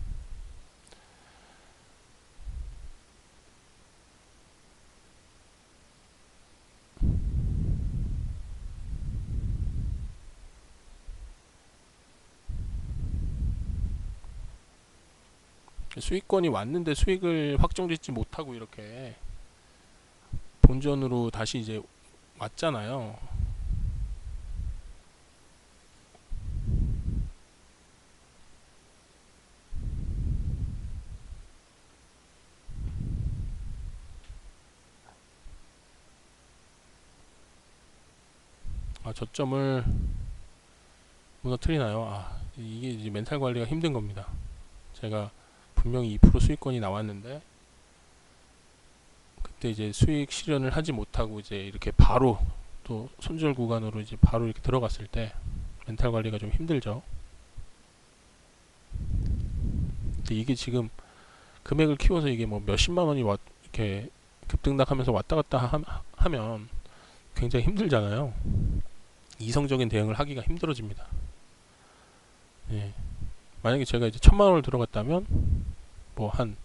S1: 수익권이 왔는데 수익을 확정짓지 못하고 이렇게 본전으로 다시 이제 왔잖아요. 아, 저점을 무너뜨리나요? 아, 이게 이제 멘탈 관리가 힘든 겁니다. 제가 분명히 2% 수익권이 나왔는데 그때 이제 수익 실현을 하지 못하고 이제 이렇게 바로 또 손절 구간으로 이제 바로 이렇게 들어갔을 때 멘탈 관리가 좀 힘들죠. 근데 이게 지금 금액을 키워서 이게 뭐 몇십만 원이 이렇게 급등락하면서 왔다 갔다 하면 굉장히 힘들잖아요. 이성적인 대응을 하기가 힘들어집니다. 예. 만약에 제가 이제 1000만원을 들어갔다면 뭐 한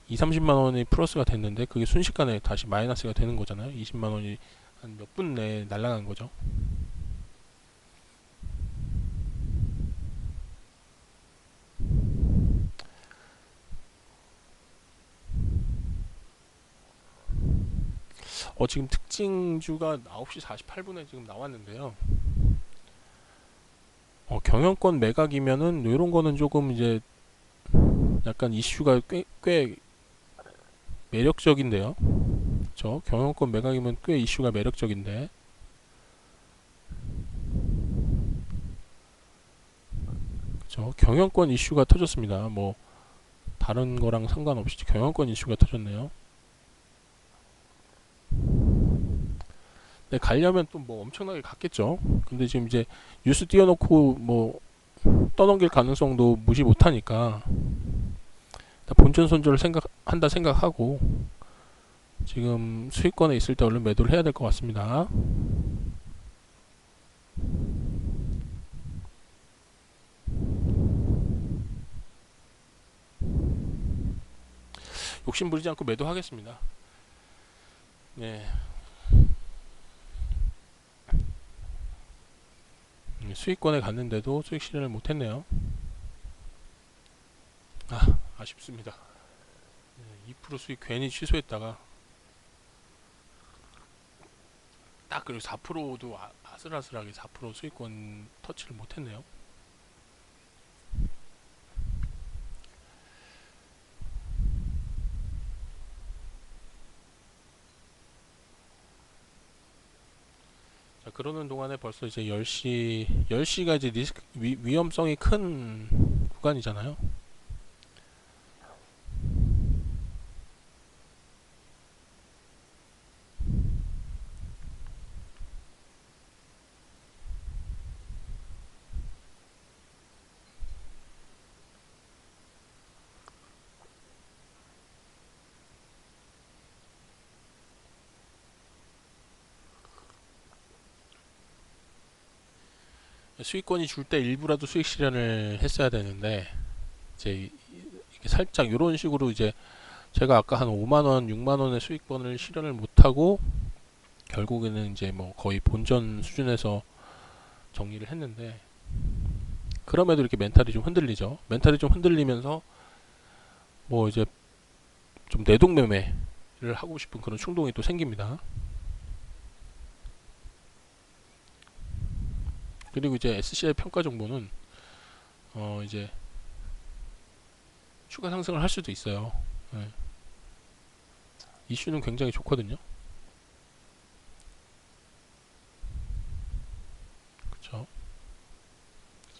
S1: 2, 30만원이 플러스가 됐는데 그게 순식간에 다시 마이너스가 되는 거잖아요. 20만원이 한 몇 분 내에 날아간 거죠. 지금 특징주가 9시 48분에 지금 나왔는데요. 경영권 매각이면은 요런 거는 조금 이제 약간 이슈가 꽤 매력적인데요. 그쵸? 경영권 매각이면 꽤 이슈가 매력적인데, 그쵸? 경영권 이슈가 터졌습니다. 뭐 다른 거랑 상관없이 경영권 이슈가 터졌네요. 네, 가려면 또 뭐 엄청나게 갔겠죠. 근데 지금 이제 뉴스 띄워놓고 뭐 떠넘길 가능성도 무시 못하니까 본전 손절을 한다 생각하고 지금 수익권에 있을 때 얼른 매도를 해야 될 것 같습니다. 욕심 부리지 않고 매도하겠습니다. 네. 수익권에 갔는데도 수익 실현을 못했네요. 아쉽습니다. 2% 수익 괜히 취소했다가 딱 그리고 4%도 아슬아슬하게 4% 수익권 터치를 못했네요. 자, 그러는 동안에 벌써 이제 10시가 이제 위험성이 큰 구간이잖아요. 수익권이 줄 때 일부라도 수익 실현을 했어야 되는데 이제 이게 살짝 이런 식으로 이제 제가 아까 한 5만원, 6만원의 수익권을 실현을 못하고 결국에는 이제 뭐 거의 본전 수준에서 정리를 했는데 그럼에도 이렇게 멘탈이 좀 흔들리죠. 멘탈이 좀 흔들리면서 뭐 이제 좀 내동매매를 하고 싶은 그런 충동이 또 생깁니다. 그리고 이제 SCI 평가 정보는 이제 추가 상승을 할 수도 있어요. 네. 이슈는 굉장히 좋거든요. 그쵸?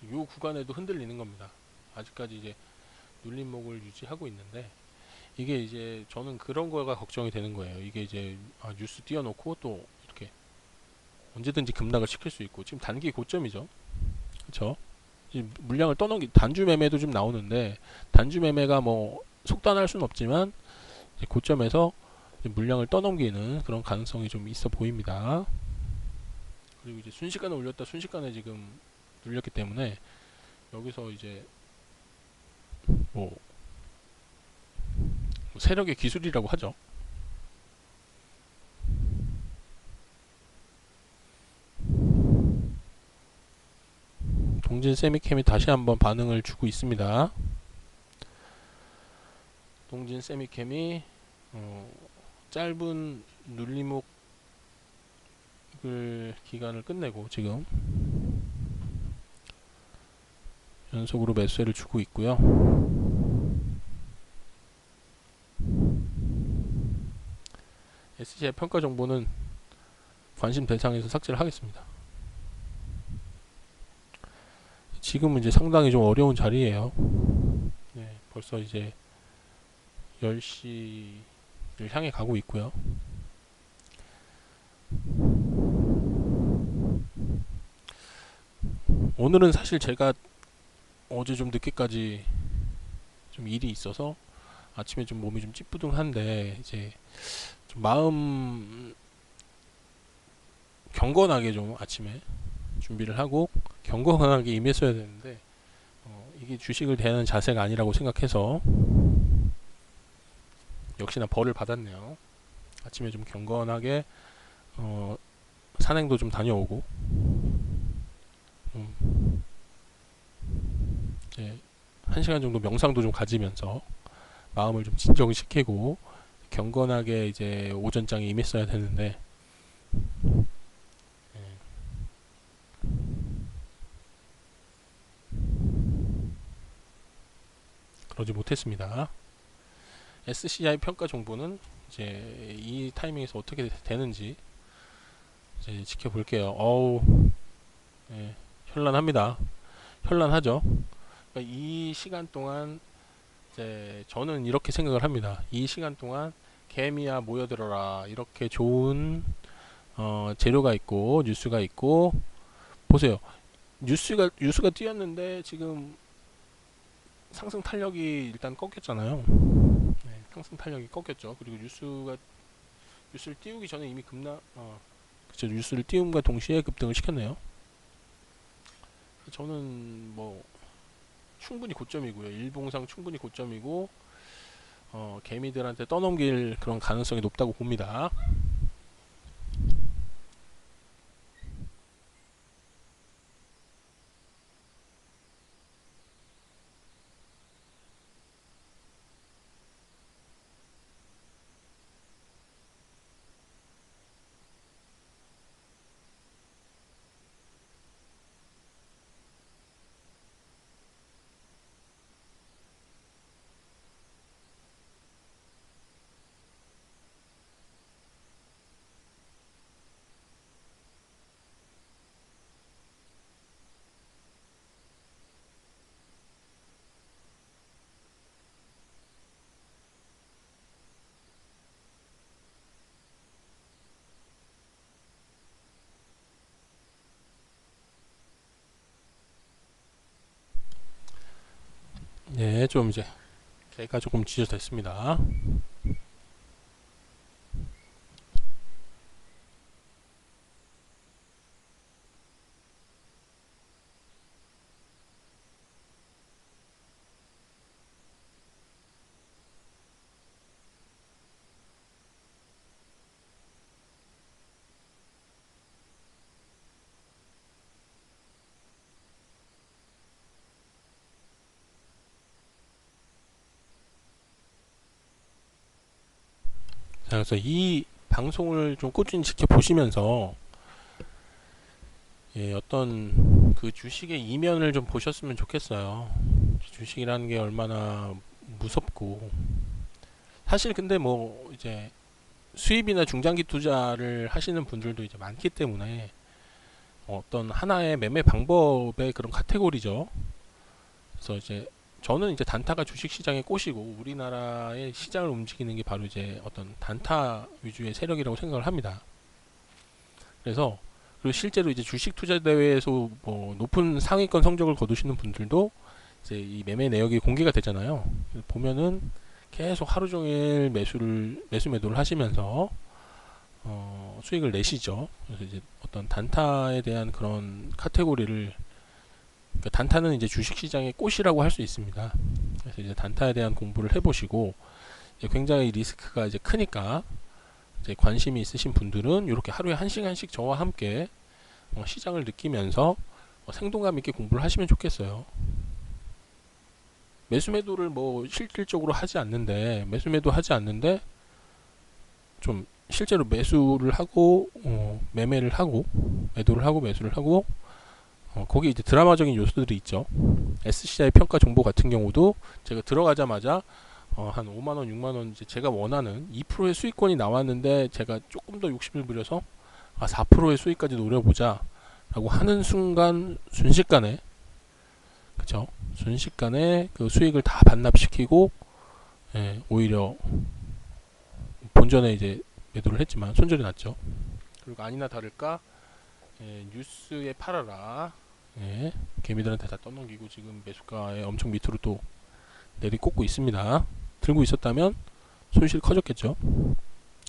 S1: 이 구간에도 흔들리는 겁니다. 아직까지 이제 눌림목을 유지하고 있는데 이게 이제 저는 그런 거가 걱정이 되는 거예요. 이게 이제 뉴스 띄워놓고 또 이렇게 언제든지 급락을 시킬 수 있고 지금 단기 고점이죠. 그쵸? 물량을 떠넘기 단주 매매도 좀 나오는데 단주 매매가 뭐 속단할 수는 없지만 고점에서 물량을 떠넘기는 그런 가능성이 좀 있어 보입니다. 그리고 이제 순식간에 올렸다 순식간에 지금 눌렸기 때문에 여기서 이제 뭐 세력의 기술이라고 하죠. 동진 세미캠이 다시 한번 반응을 주고 있습니다. 동진 세미캠이 짧은 눌림목 기간을 끝내고 지금 연속으로 매수세를 주고 있고요. SCI 평가 정보는 관심 대상에서 삭제를 하겠습니다. 지금은 이제 상당히 좀 어려운 자리예요. 네, 벌써 이제 10시를 향해 가고 있고요. 오늘은 사실 제가 어제 좀 늦게까지 좀 일이 있어서 아침에 좀 몸이 좀 찌뿌둥한데 이제 좀 마음 경건하게 좀 아침에 준비를 하고 경건하게 임했어야 되는데 이게 주식을 대하는 자세가 아니라고 생각해서 역시나 벌을 받았네요. 아침에 좀 경건하게 산행도 좀 다녀오고 이제 1시간 정도 명상도 좀 가지면서 마음을 좀 진정시키고 경건하게 이제 오전장에 임했어야 되는데 그러지 못했습니다. SCI 평가 정보는 이제 이 타이밍에서 어떻게 되는지 이제 지켜볼게요. 예, 현란합니다. 현란하죠. 그러니까 이 시간 동안 이제 저는 이렇게 생각을 합니다. 이 시간 동안 개미야 모여들어라 이렇게 좋은 재료가 있고 뉴스가 있고 보세요. 뉴스가 뛰었는데 지금 상승 탄력이 일단 꺾였잖아요. 네, 상승 탄력이 꺾였죠. 그리고 뉴스를 띄우기 전에 이미 그쵸, 뉴스를 띄움과 동시에 급등을 시켰네요. 저는 뭐 충분히 고점이고요. 일봉상 충분히 고점이고 개미들한테 떠넘길 그런 가능성이 높다고 봅니다. 네, 좀 이제 개가 조금 지저됐습니다. 자, 그래서 이 방송을 좀 꾸준히 지켜보시면서 어떤 그 주식의 이면을 좀 보셨으면 좋겠어요. 주식이라는 게 얼마나 무섭고 사실 근데 뭐 이제 수입이나 중장기 투자를 하시는 분들도 이제 많기 때문에 어떤 하나의 매매 방법의 그런 카테고리죠. 그래서 이제 저는 이제 단타가 주식 시장의 꽃이고 우리나라의 시장을 움직이는 게 바로 이제 어떤 단타 위주의 세력이라고 생각을 합니다. 그래서 그리고 실제로 이제 주식 투자 대회에서 뭐 높은 상위권 성적을 거두시는 분들도 이제 이 매매 내역이 공개가 되잖아요. 보면은 계속 하루 종일 매수 매도를 하시면서 수익을 내시죠. 그래서 이제 어떤 단타에 대한 그런 카테고리를 그러니까 단타는 이제 주식시장의 꽃이라고 할 수 있습니다. 그래서 이제 단타에 대한 공부를 해보시고 이제 굉장히 리스크가 이제 크니까 이제 관심이 있으신 분들은 이렇게 하루에 1시간씩 저와 함께 시장을 느끼면서 생동감 있게 공부를 하시면 좋겠어요. 매수 매도를 뭐 실질적으로 하지 않는데 좀 실제로 매수를 하고 매매를 하고 매도를 하고 매수를 하고 거기 이제 드라마적인 요소들이 있죠. SCI 평가 정보 같은 경우도 제가 들어가자마자 한 5만원, 6만원 이제 제가 원하는 2%의 수익권이 나왔는데 제가 조금 더 욕심을 부려서 4%의 수익까지 노려보자 라고 하는 순간 순식간에 그쵸? 순식간에 그 수익을 다 반납시키고 오히려 본전에 이제 매도를 했지만 손절이 났죠. 그리고 아니나 다를까 뉴스에 팔아라 개미들한테 다 떠넘기고 지금 매수가에 엄청 밑으로 또 내리꽂고 있습니다. 들고 있었다면 손실이 커졌겠죠.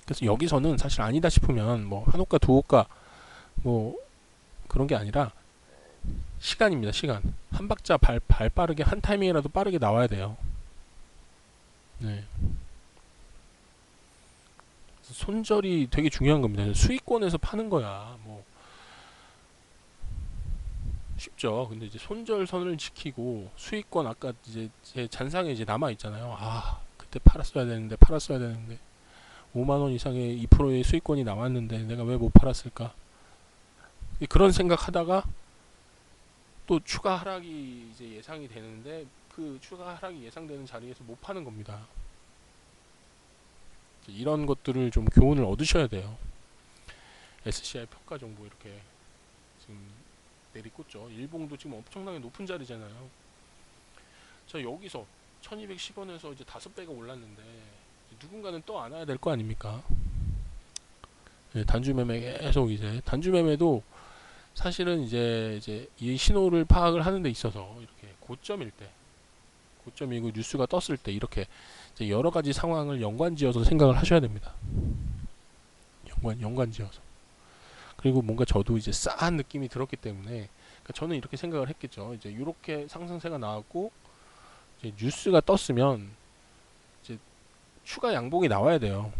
S1: 그래서 여기서는 사실 아니다 싶으면 뭐 한 호가 두 호가 뭐 그런 게 아니라 시간입니다. 시간. 한 박자 발 빠르게 한 타이밍이라도 빠르게 나와야 돼요. 네. 손절이 되게 중요한 겁니다. 수익권에서 파는 거야. 뭐 쉽죠. 근데 이제 손절선을 지키고 수익권 아까 이제 제 잔상에 이제 남아 있잖아요. 아, 그때 팔았어야 되는데 5만 원 이상의 2%의 수익권이 남았는데 내가 왜 못 팔았을까? 그런 생각하다가 또 추가 하락이 이제 예상이 되는데 그 추가 하락이 예상되는 자리에서 못 파는 겁니다. 이런 것들을 좀 교훈을 얻으셔야 돼요. SCI 평가 정보 이렇게 지금 내리꽂죠. 일봉도 지금 엄청나게 높은 자리잖아요. 자, 여기서 1210원에서 이제 5배가 올랐는데 누군가는 또 안와야 될 거 아닙니까? 네, 단주 매매 계속 이제 단주 매매도 사실은 이제 이 신호를 파악을 하는 데 있어서 이렇게 고점일 때, 고점이고 뉴스가 떴을 때 이렇게 이제 여러 가지 상황을 연관지어서 생각을 하셔야 됩니다. 연관지어서. 그리고 뭔가 저도 이제 싸한 느낌이 들었기 때문에 그러니까 저는 이렇게 생각을 했겠죠. 이제 이렇게 상승세가 나왔고 이제 뉴스가 떴으면 이제 추가 양봉이 나와야 돼요.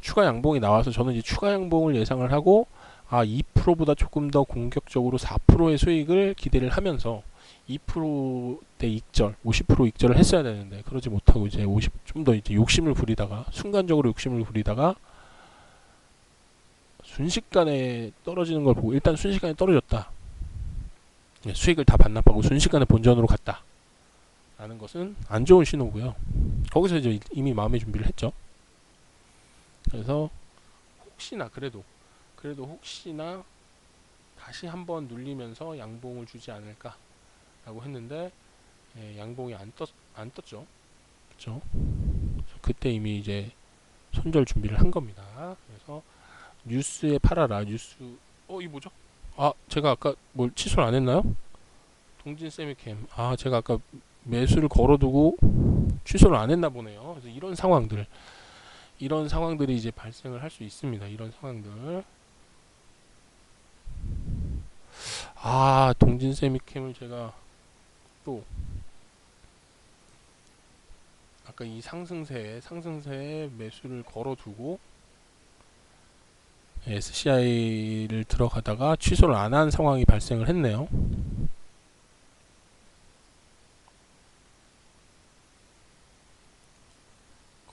S1: 추가 양봉이 나와서 저는 이제 추가 양봉을 예상을 하고 2%보다 조금 더 공격적으로 4%의 수익을 기대를 하면서 2%대 익절, 50% 익절을 했어야 되는데 그러지 못하고 이제 50 좀 더 이제 욕심을 부리다가 순간적으로 욕심을 부리다가 순식간에 떨어지는 걸 보고 일단 순식간에 떨어졌다. 수익을 다 반납하고 순식간에 본전으로 갔다. 라는 것은 안 좋은 신호고요. 거기서 이제 이미 마음의 준비를 했죠. 그래서 혹시나 그래도 혹시나 다시 한번 눌리면서 양봉을 주지 않을까 라고 했는데 양봉이 안 떴죠. 그쵸? 그때 이미 이제 손절 준비를 한 겁니다. 그래서 뉴스에 팔아라. 뉴스 이 뭐죠? 제가 아까 뭘 취소를 안 했나요? 동진 세미캠. 제가 아까 매수를 걸어두고 취소를 안 했나 보네요. 그래서 이런 상황들이 이제 발생을 할 수 있습니다. 이런 상황들. 동진 세미캠을 제가 또 아까 이 상승세에 매수를 걸어두고 SCI를 들어가다가 취소를 안 한 상황이 발생을 했네요.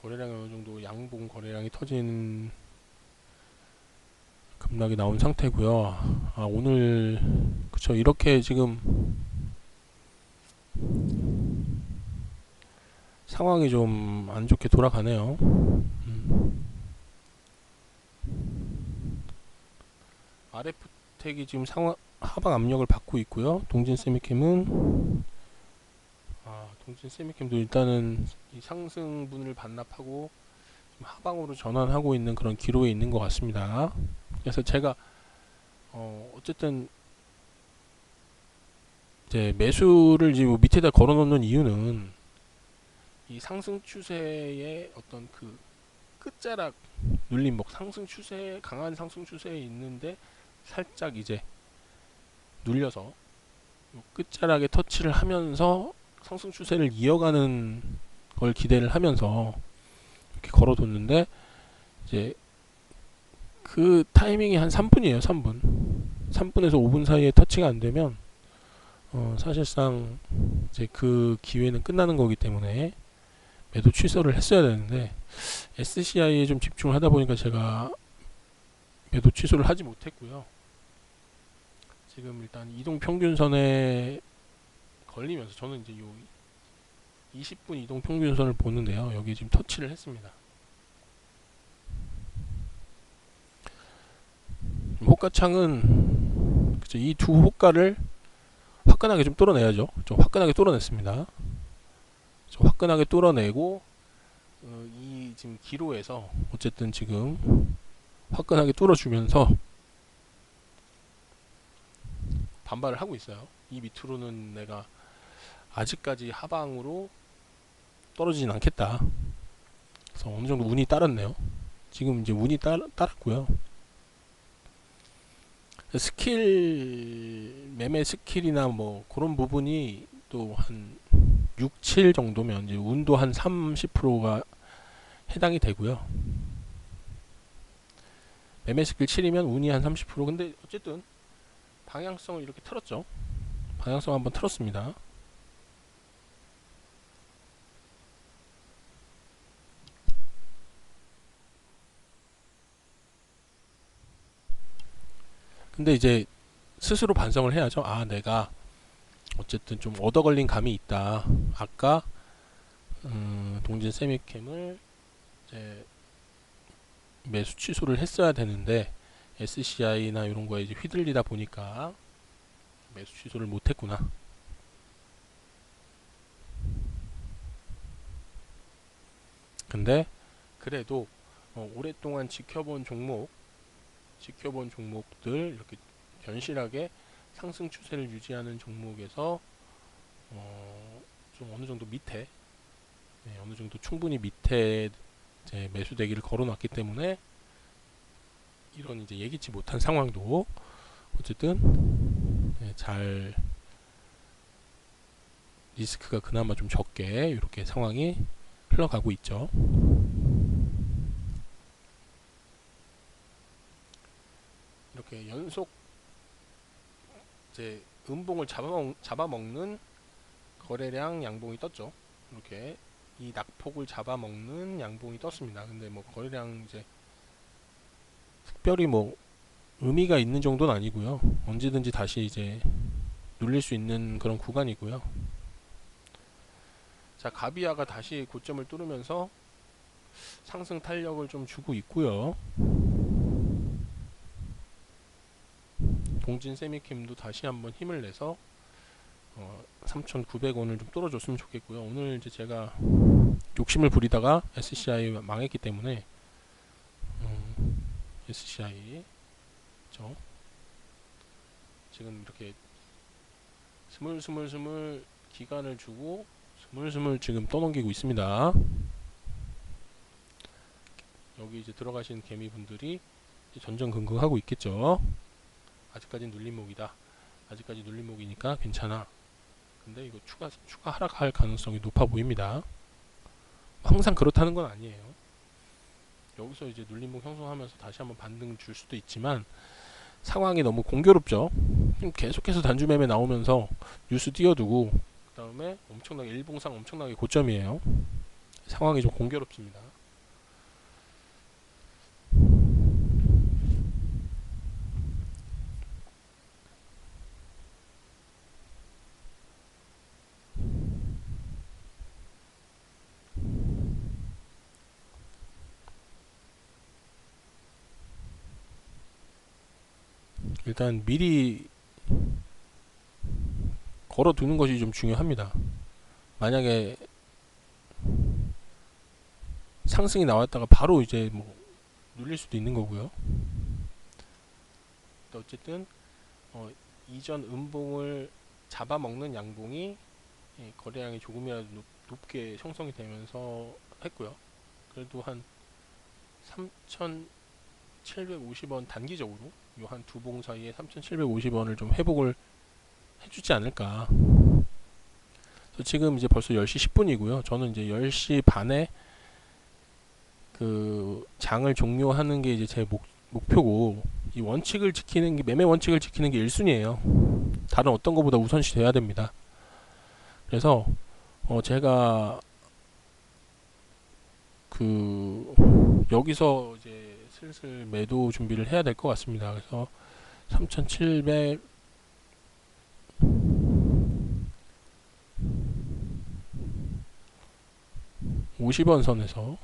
S1: 거래량이 어느 정도 양봉 거래량이 터지는 급락이 나온 상태고요. 오늘 그쵸 이렇게 지금 상황이 좀 안 좋게 돌아가네요. RF텍이 지금 하방 압력을 받고 있고요. 동진 세미캠은 동진 세미캠도 일단은 이 상승분을 반납하고 하방으로 전환하고 있는 그런 기로에 있는 것 같습니다. 그래서 제가 어쨌든 이제 매수를 이제 밑에다 걸어놓는 이유는 이 상승 추세의 어떤 그 끝자락 눌림목 강한 상승 추세에 있는데 살짝 이제 눌려서 끝자락에 터치를 하면서 상승 추세를 이어가는 걸 기대를 하면서 이렇게 걸어뒀는데 이제 그 타이밍이 한 3분이에요. 3분에서 5분 사이에 터치가 안 되면 사실상 이제 그 기회는 끝나는 거기 때문에 매도 취소를 했어야 되는데 SCI에 좀 집중을 하다 보니까 제가 매도 취소를 하지 못했고요. 지금 일단 이동 평균선에 걸리면서 저는 이제 요 20분 이동 평균선을 보는데요. 여기 지금 터치를 했습니다. 호가창은 이 두 호가를 화끈하게 좀 뚫어내야죠. 좀 화끈하게 뚫어냈습니다. 좀 화끈하게 뚫어내고 이 지금 기로에서 어쨌든 지금 화끈하게 뚫어주면서 반발을 하고 있어요. 이 밑으로는 내가 아직까지 하방으로 떨어지진 않겠다. 그래서 어느 정도 운이 따랐네요. 지금 이제 운이 따랐고요. 스킬 매매 스킬이나 뭐 그런 부분이 또 한 6, 7 정도면 이제 운도 한 30%가 해당이 되고요. 매매 스킬 7이면 운이 한 30%. 근데 어쨌든 방향성을 이렇게 틀었죠. 방향성 한번 틀었습니다. 근데 이제 스스로 반성을 해야죠. 아, 내가 어쨌든 좀 얻어 걸린 감이 있다. 아까 동진 세미캠을 이제 매수 취소를 했어야 되는데 SCI나 이런 거에 이제 휘둘리다 보니까 매수 취소를 못했구나. 근데 그래도 오랫동안 지켜본 종목들 이렇게 견실하게 상승 추세를 유지하는 종목에서 좀 어느 정도 밑에, 어느 정도 충분히 밑에 이제 매수 대기를 걸어놨기 때문에 이런 이제 예기치 못한 상황도 어쨌든 잘 리스크가 그나마 좀 적게 이렇게 상황이 흘러가고 있죠. 이렇게 연속 이제 음봉을 잡아먹는 거래량 양봉이 떴죠. 이렇게 이 낙폭을 잡아먹는 양봉이 떴습니다. 근데 뭐 거래량 이제 특별히 뭐 의미가 있는 정도는 아니고요. 언제든지 다시 이제 눌릴 수 있는 그런 구간이고요. 자, 가비아가 다시 고점을 뚫으면서 상승 탄력을 좀 주고 있고요. 동진 세미캠도 다시 한번 힘을 내서 3,900원을 좀 뚫어줬으면 좋겠고요. 오늘 이제 제가 욕심을 부리다가 SCI 망했기 때문에 SCI 그렇죠? 지금 이렇게 스물스물 기간을 주고 스물스물 지금 떠넘기고 있습니다. 여기 이제 들어가신 개미분들이 전전긍긍하고 있겠죠. 아직까지 눌림목이다. 아직까지 눌림목이니까 괜찮아. 근데 이거 추가 하락할 가능성이 높아 보입니다. 항상 그렇다는 건 아니에요. 여기서 이제 눌림목 형성하면서 다시 한번 반등 줄 수도 있지만 상황이 너무 공교롭죠. 계속해서 단주 매매 나오면서 뉴스 띄워두고 그 다음에 엄청나게 일봉상 엄청나게 고점이에요. 상황이 좀 공교롭습니다. 일단 미리 걸어두는 것이 좀 중요합니다. 만약에 상승이 나왔다가 바로 이제 뭐 눌릴 수도 있는 거고요. 어쨌든 이전 음봉을 잡아먹는 양봉이 거래량이 조금이라도 높게 형성이 되면서 했고요. 그래도 한 3,750원 단기적으로 요 한 두 봉 사이에 3,750원을 좀 회복을 해주지 않을까. 지금 이제 벌써 10시 10분이고요. 저는 이제 10시 반에 그 장을 종료하는 게 이제 제 목표고, 이 원칙을 지키는 게, 매매 원칙을 지키는 게 1순위예요. 다른 어떤 것보다 우선시 돼야 됩니다. 그래서 제가 여기서 이제 슬슬 매도 준비를 해야 될 것 같습니다. 그래서 3,750원 선에서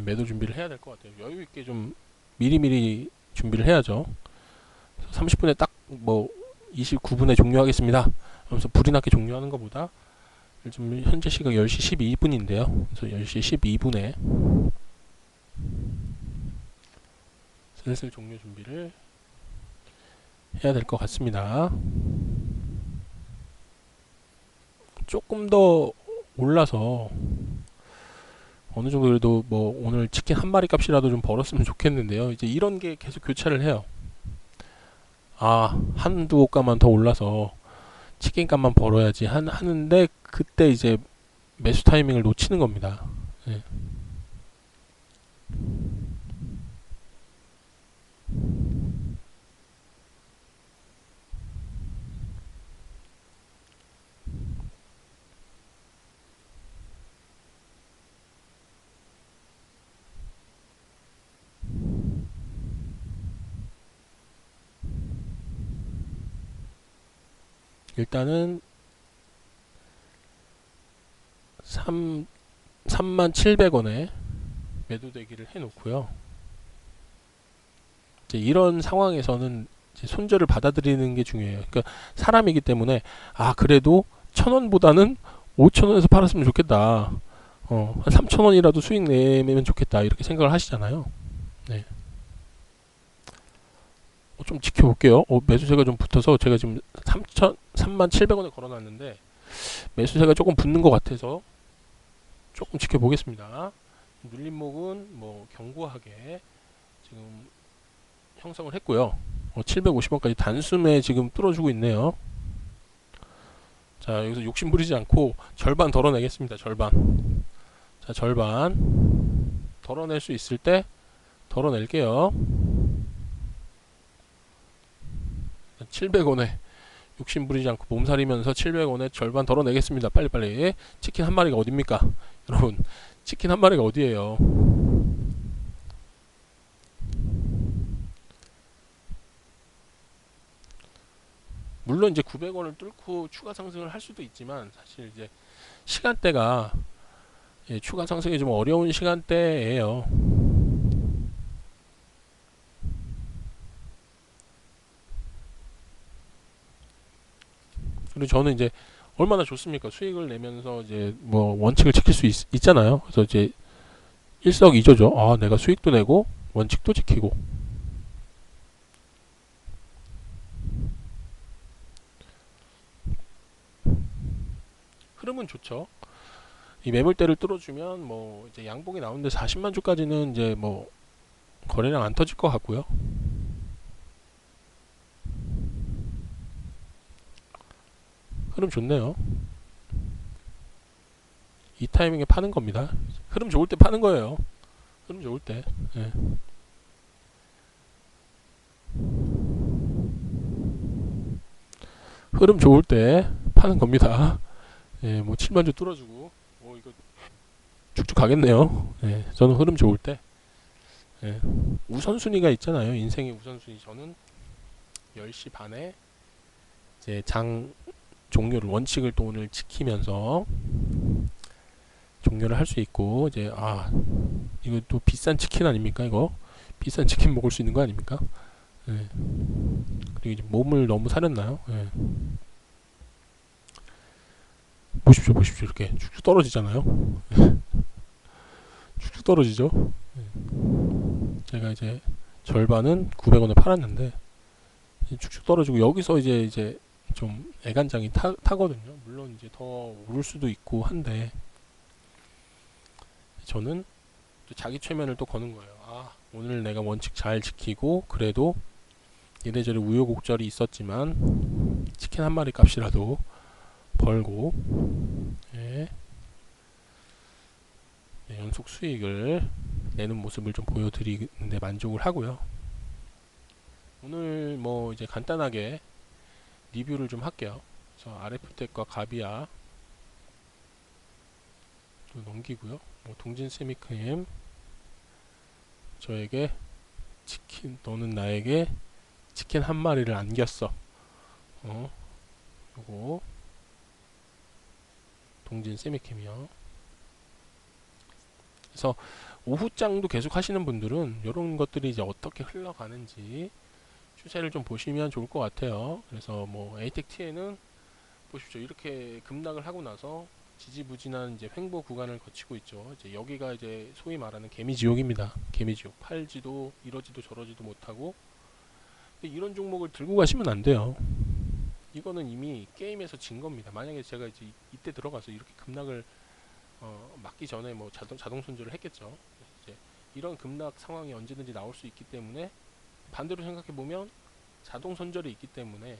S1: 매도 준비를 해야 될 것 같아요. 여유 있게 좀 미리미리 준비를 해야죠. 30분에 딱 뭐 29분에 종료하겠습니다 하면서 불이 나게 종료하는 것보다, 지금 현재 시각 10시 12분인데요. 그래서 10시 12분에 슬슬 종료 준비를 해야 될 것 같습니다. 조금 더 올라서 어느 정도 그래도 뭐 오늘 치킨 한 마리 값이라도 좀 벌었으면 좋겠는데요. 이제 이런 게 계속 교차를 해요. 아, 한두 호가만 더 올라서 치킨 값만 벌어야지 하는데 그때 이제 매수 타이밍을 놓치는 겁니다. 예. 일단은 37,000원에 매도 대기를 해놓고요. 이제 이런 상황에서는 이제 손절을 받아들이는 게 중요해요. 그러니까 사람이기 때문에 아 그래도 1,000원보다는 5,000원에서 팔았으면 좋겠다. 한 3,000원이라도 수익 내면 좋겠다 이렇게 생각을 하시잖아요. 네. 좀 지켜볼게요. 매수세가 좀 붙어서 제가 지금 37,000원에 걸어놨는데 매수세가 조금 붙는 것 같아서 조금 지켜보겠습니다. 눌림목은 뭐 견고하게 지금 형성을 했고요. 750원까지 단숨에 지금 뚫어주고 있네요. 자, 여기서 욕심 부리지 않고 절반 덜어내겠습니다. 절반. 자, 절반 덜어낼 수 있을 때 덜어낼게요. 700원에 욕심 부리지 않고 몸살이면서 700원에 절반 덜어내겠습니다. 빨리빨리. 치킨 한 마리가 어딥니까? 여러분, 치킨 한 마리가 어디예요? 물론 이제 900원을 뚫고 추가 상승을 할 수도 있지만 사실 이제 시간대가 추가 상승이 좀 어려운 시간대예요. 그리고 저는 이제 얼마나 좋습니까? 수익을 내면서 이제 뭐 원칙을 지킬 수 있잖아요. 그래서 이제 일석이조죠. 아, 내가 수익도 내고 원칙도 지키고. 흐름은 좋죠. 이 매물대를 뚫어주면 뭐 이제 양봉이 나오는데 40만 주까지는 이제 뭐 거래량 안 터질 것 같고요. 흐름 좋네요. 이 타이밍에 파는 겁니다. 흐름 좋을 때 파는 거예요. 흐름 좋을 때. 예. 흐름 좋을 때 파는 겁니다. 예, 뭐 7만 주 뚫어주고, 이거 쭉쭉 가겠네요. 예, 저는 흐름 좋을 때. 예, 우선순위가 있잖아요. 인생의 우선순위. 저는 10시 반에 이제 장 종료를 원칙을 또 오늘 지키면서 종료를 할 수 있고 이제 이거 또 비싼 치킨 아닙니까 이거 비싼 치킨 먹을 수 있는 거 아닙니까? 예. 그리고 이제 몸을 너무 사렸나요? 예. 보십시오 이렇게 쭉쭉 떨어지잖아요. 쭉쭉 떨어지죠. 예. 제가 이제 절반은 900원에 팔았는데 쭉쭉 떨어지고 여기서 이제 좀 애간장이 타거든요. 물론 이제 더 오를 수도 있고 한데 저는 또 자기 최면을 또 거는 거예요. 오늘 내가 원칙 잘 지키고 그래도 이래저래 우여곡절이 있었지만 치킨 한 마리 값이라도 벌고 예, 연속 수익을 내는 모습을 좀 보여드리는데 만족을 하고요. 오늘 뭐 이제 간단하게 리뷰를 좀 할게요. 그래서 RF텍과 가비아 좀 넘기고요. 뭐 동진 세미크림 저에게 치킨 너는 나에게 치킨 한 마리를 안겼어. 요거 동진 세미캠이요. 그래서 오후장도 계속 하시는 분들은 이런 것들이 이제 어떻게 흘러가는지 추세를 좀 보시면 좋을 것 같아요. 그래서 뭐 에이텍T에는 보십시오. 이렇게 급락을 하고 나서 지지부진한 이제 횡보 구간을 거치고 있죠. 이제 여기가 이제 소위 말하는 개미지옥입니다. 개미지옥. 팔지도 이러지도 저러지도 못하고. 근데 이런 종목을 들고 가시면 안 돼요. 이거는 이미 게임에서 진 겁니다. 만약에 제가 이제 이때 들어가서 이렇게 급락을 맞기 전에 뭐 자동 손절을 했겠죠. 이제 이런 급락 상황이 언제든지 나올 수 있기 때문에 반대로 생각해 보면 자동 손절이 있기 때문에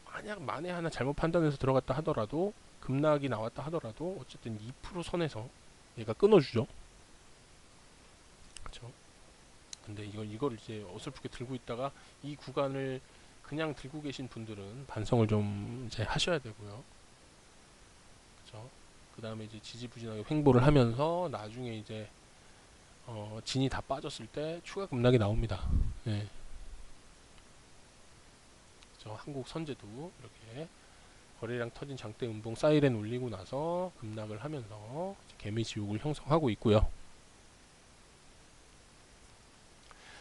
S1: 만약 만에 하나 잘못 판단해서 들어갔다 하더라도 급락이 나왔다 하더라도 어쨌든 2% 선에서 얘가 끊어주죠. 그렇죠. 근데 이걸 이제 어설프게 들고 있다가 이 구간을 그냥 들고 계신 분들은 반성을 좀 이제 하셔야 되고요. 그렇죠. 그 다음에 이제 지지부진하게 횡보를 하면서 나중에 이제 진이 다 빠졌을 때 추가 급락이 나옵니다. 네. 그렇죠. 한국 선제도 이렇게 거래량 터진 장대 음봉 사이렌 울리고 나서 급락을 하면서 개미 지옥을 형성하고 있고요.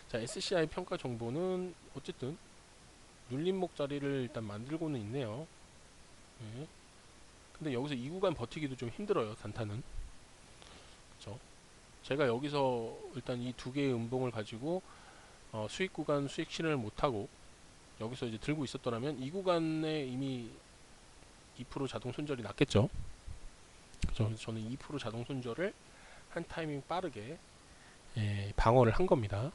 S1: 자, SCI 평가 정보는 어쨌든 눌림목 자리를 일단 만들고는 있네요. 네. 근데 여기서 이 구간 버티기도 좀 힘들어요. 단타는. 그쵸? 제가 여기서 일단 이 두 개의 음봉을 가지고 수익 구간 수익 실현을 못하고 여기서 이제 들고 있었더라면 이 구간에 이미 2% 자동 손절이 났겠죠. 그래서 저는 2% 자동 손절을 한 타이밍 빠르게 방어를 한 겁니다.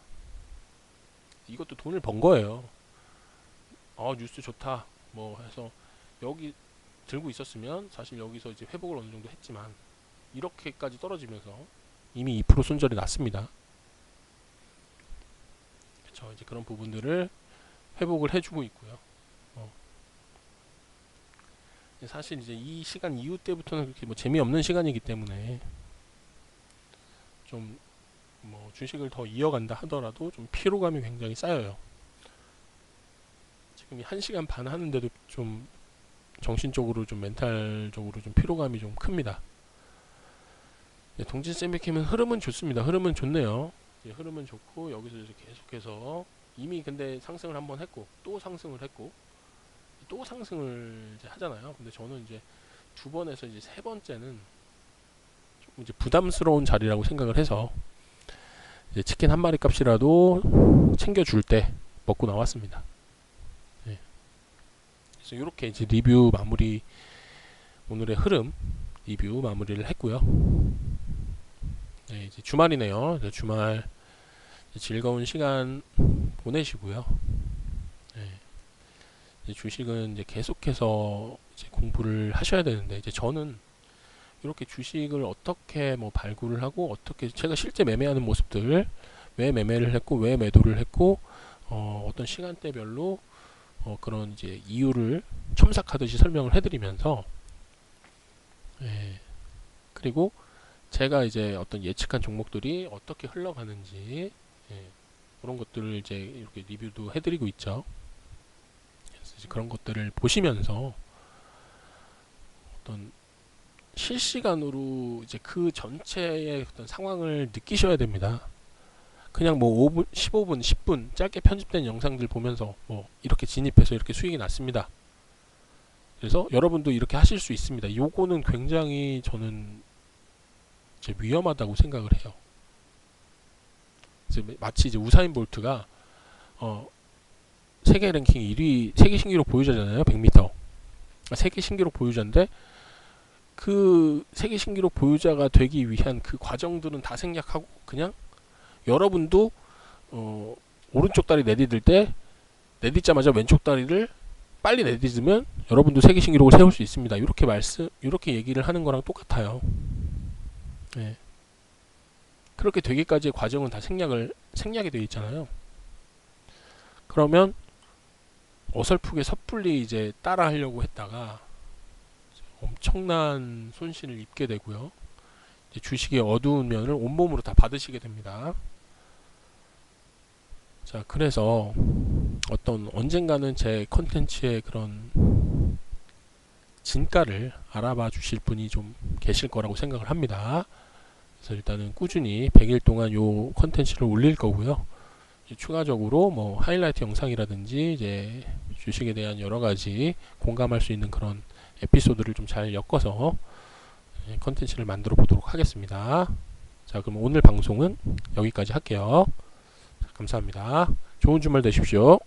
S1: 이것도 돈을 번 거예요. 뉴스 좋다 뭐 해서 여기 들고 있었으면 사실 여기서 이제 회복을 어느 정도 했지만 이렇게까지 떨어지면서 이미 2% 손절이 났습니다. 그쵸. 이제 그런 부분들을 회복을 해주고 있고요. 사실 이제 이 시간 이후 때부터는 그렇게 뭐 재미없는 시간이기 때문에 좀 뭐 주식을 더 이어간다 하더라도 좀 피로감이 굉장히 쌓여요. 지금 1시간 반 하는데도 좀 정신적으로 좀 멘탈적으로 좀 피로감이 좀 큽니다. 동진 쌤백힘은 흐름은 좋습니다. 흐름은 좋네요. 흐름은 좋고 여기서 이제 계속해서 이미 근데 상승을 한번 했고 또 상승을 했고 또 상승을 이제 하잖아요. 근데 저는 이제 두 번에서 이제 세 번째는 조금 이제 부담스러운 자리라고 생각을 해서 이제 치킨 한 마리 값이라도 챙겨줄 때 먹고 나왔습니다. 네. 그래서 이렇게 이제 리뷰 마무리 오늘의 흐름 리뷰 마무리를 했고요. 네, 이제 주말이네요. 이제 주말 즐거운 시간 보내시고요. 네. 이제 주식은 이제 계속해서 이제 공부를 하셔야 되는데 이제 저는 이렇게 주식을 어떻게 뭐 발굴을 하고 어떻게 제가 실제 매매하는 모습들 왜 매매를 했고 왜 매도를 했고 어떤 시간대별로 그런 이제 이유를 첨삭하듯이 설명을 해드리면서 그리고 제가 이제 어떤 예측한 종목들이 어떻게 흘러가는지 그런 것들을 이제 이렇게 리뷰도 해드리고 있죠. 그래서 이제 그런 것들을 보시면서 어떤 실시간으로 이제 그 전체의 어떤 상황을 느끼셔야 됩니다. 그냥 뭐 5분, 15분, 10분 짧게 편집된 영상들 보면서 뭐 이렇게 진입해서 이렇게 수익이 났습니다. 그래서 여러분도 이렇게 하실 수 있습니다. 요거는 굉장히 저는 이제 위험하다고 생각을 해요. 이제 마치 이제 우사인 볼트가 세계 랭킹 1위, 세계 신기록 보유자잖아요. 100m. 세계 신기록 보유자인데 그 세계 신기록 보유자가 되기 위한 그 과정들은 다 생략하고 그냥 여러분도 오른쪽 다리 내디딜 때 내딛자마자 왼쪽 다리를 빨리 내딛으면 여러분도 세계 신기록을 세울 수 있습니다. 이렇게 얘기를 하는 거랑 똑같아요. 네. 그렇게 되기까지의 과정은 다 생략이 되어 있잖아요. 그러면 어설프게 섣불리 이제 따라 하려고 했다가 엄청난 손실을 입게 되고요. 이제 주식의 어두운 면을 온몸으로 다 받으시게 됩니다. 자, 그래서 언젠가는 제 컨텐츠의 그런 진가를 알아봐 주실 분이 좀 계실 거라고 생각을 합니다. 그래서 일단은 꾸준히 100일 동안 요 컨텐츠를 올릴 거고요. 추가적으로 뭐 하이라이트 영상이라든지 이제 주식에 대한 여러 가지 공감할 수 있는 그런 에피소드를 좀 잘 엮어서 컨텐츠를 만들어 보도록 하겠습니다. 자, 그럼 오늘 방송은 여기까지 할게요. 감사합니다. 좋은 주말 되십시오.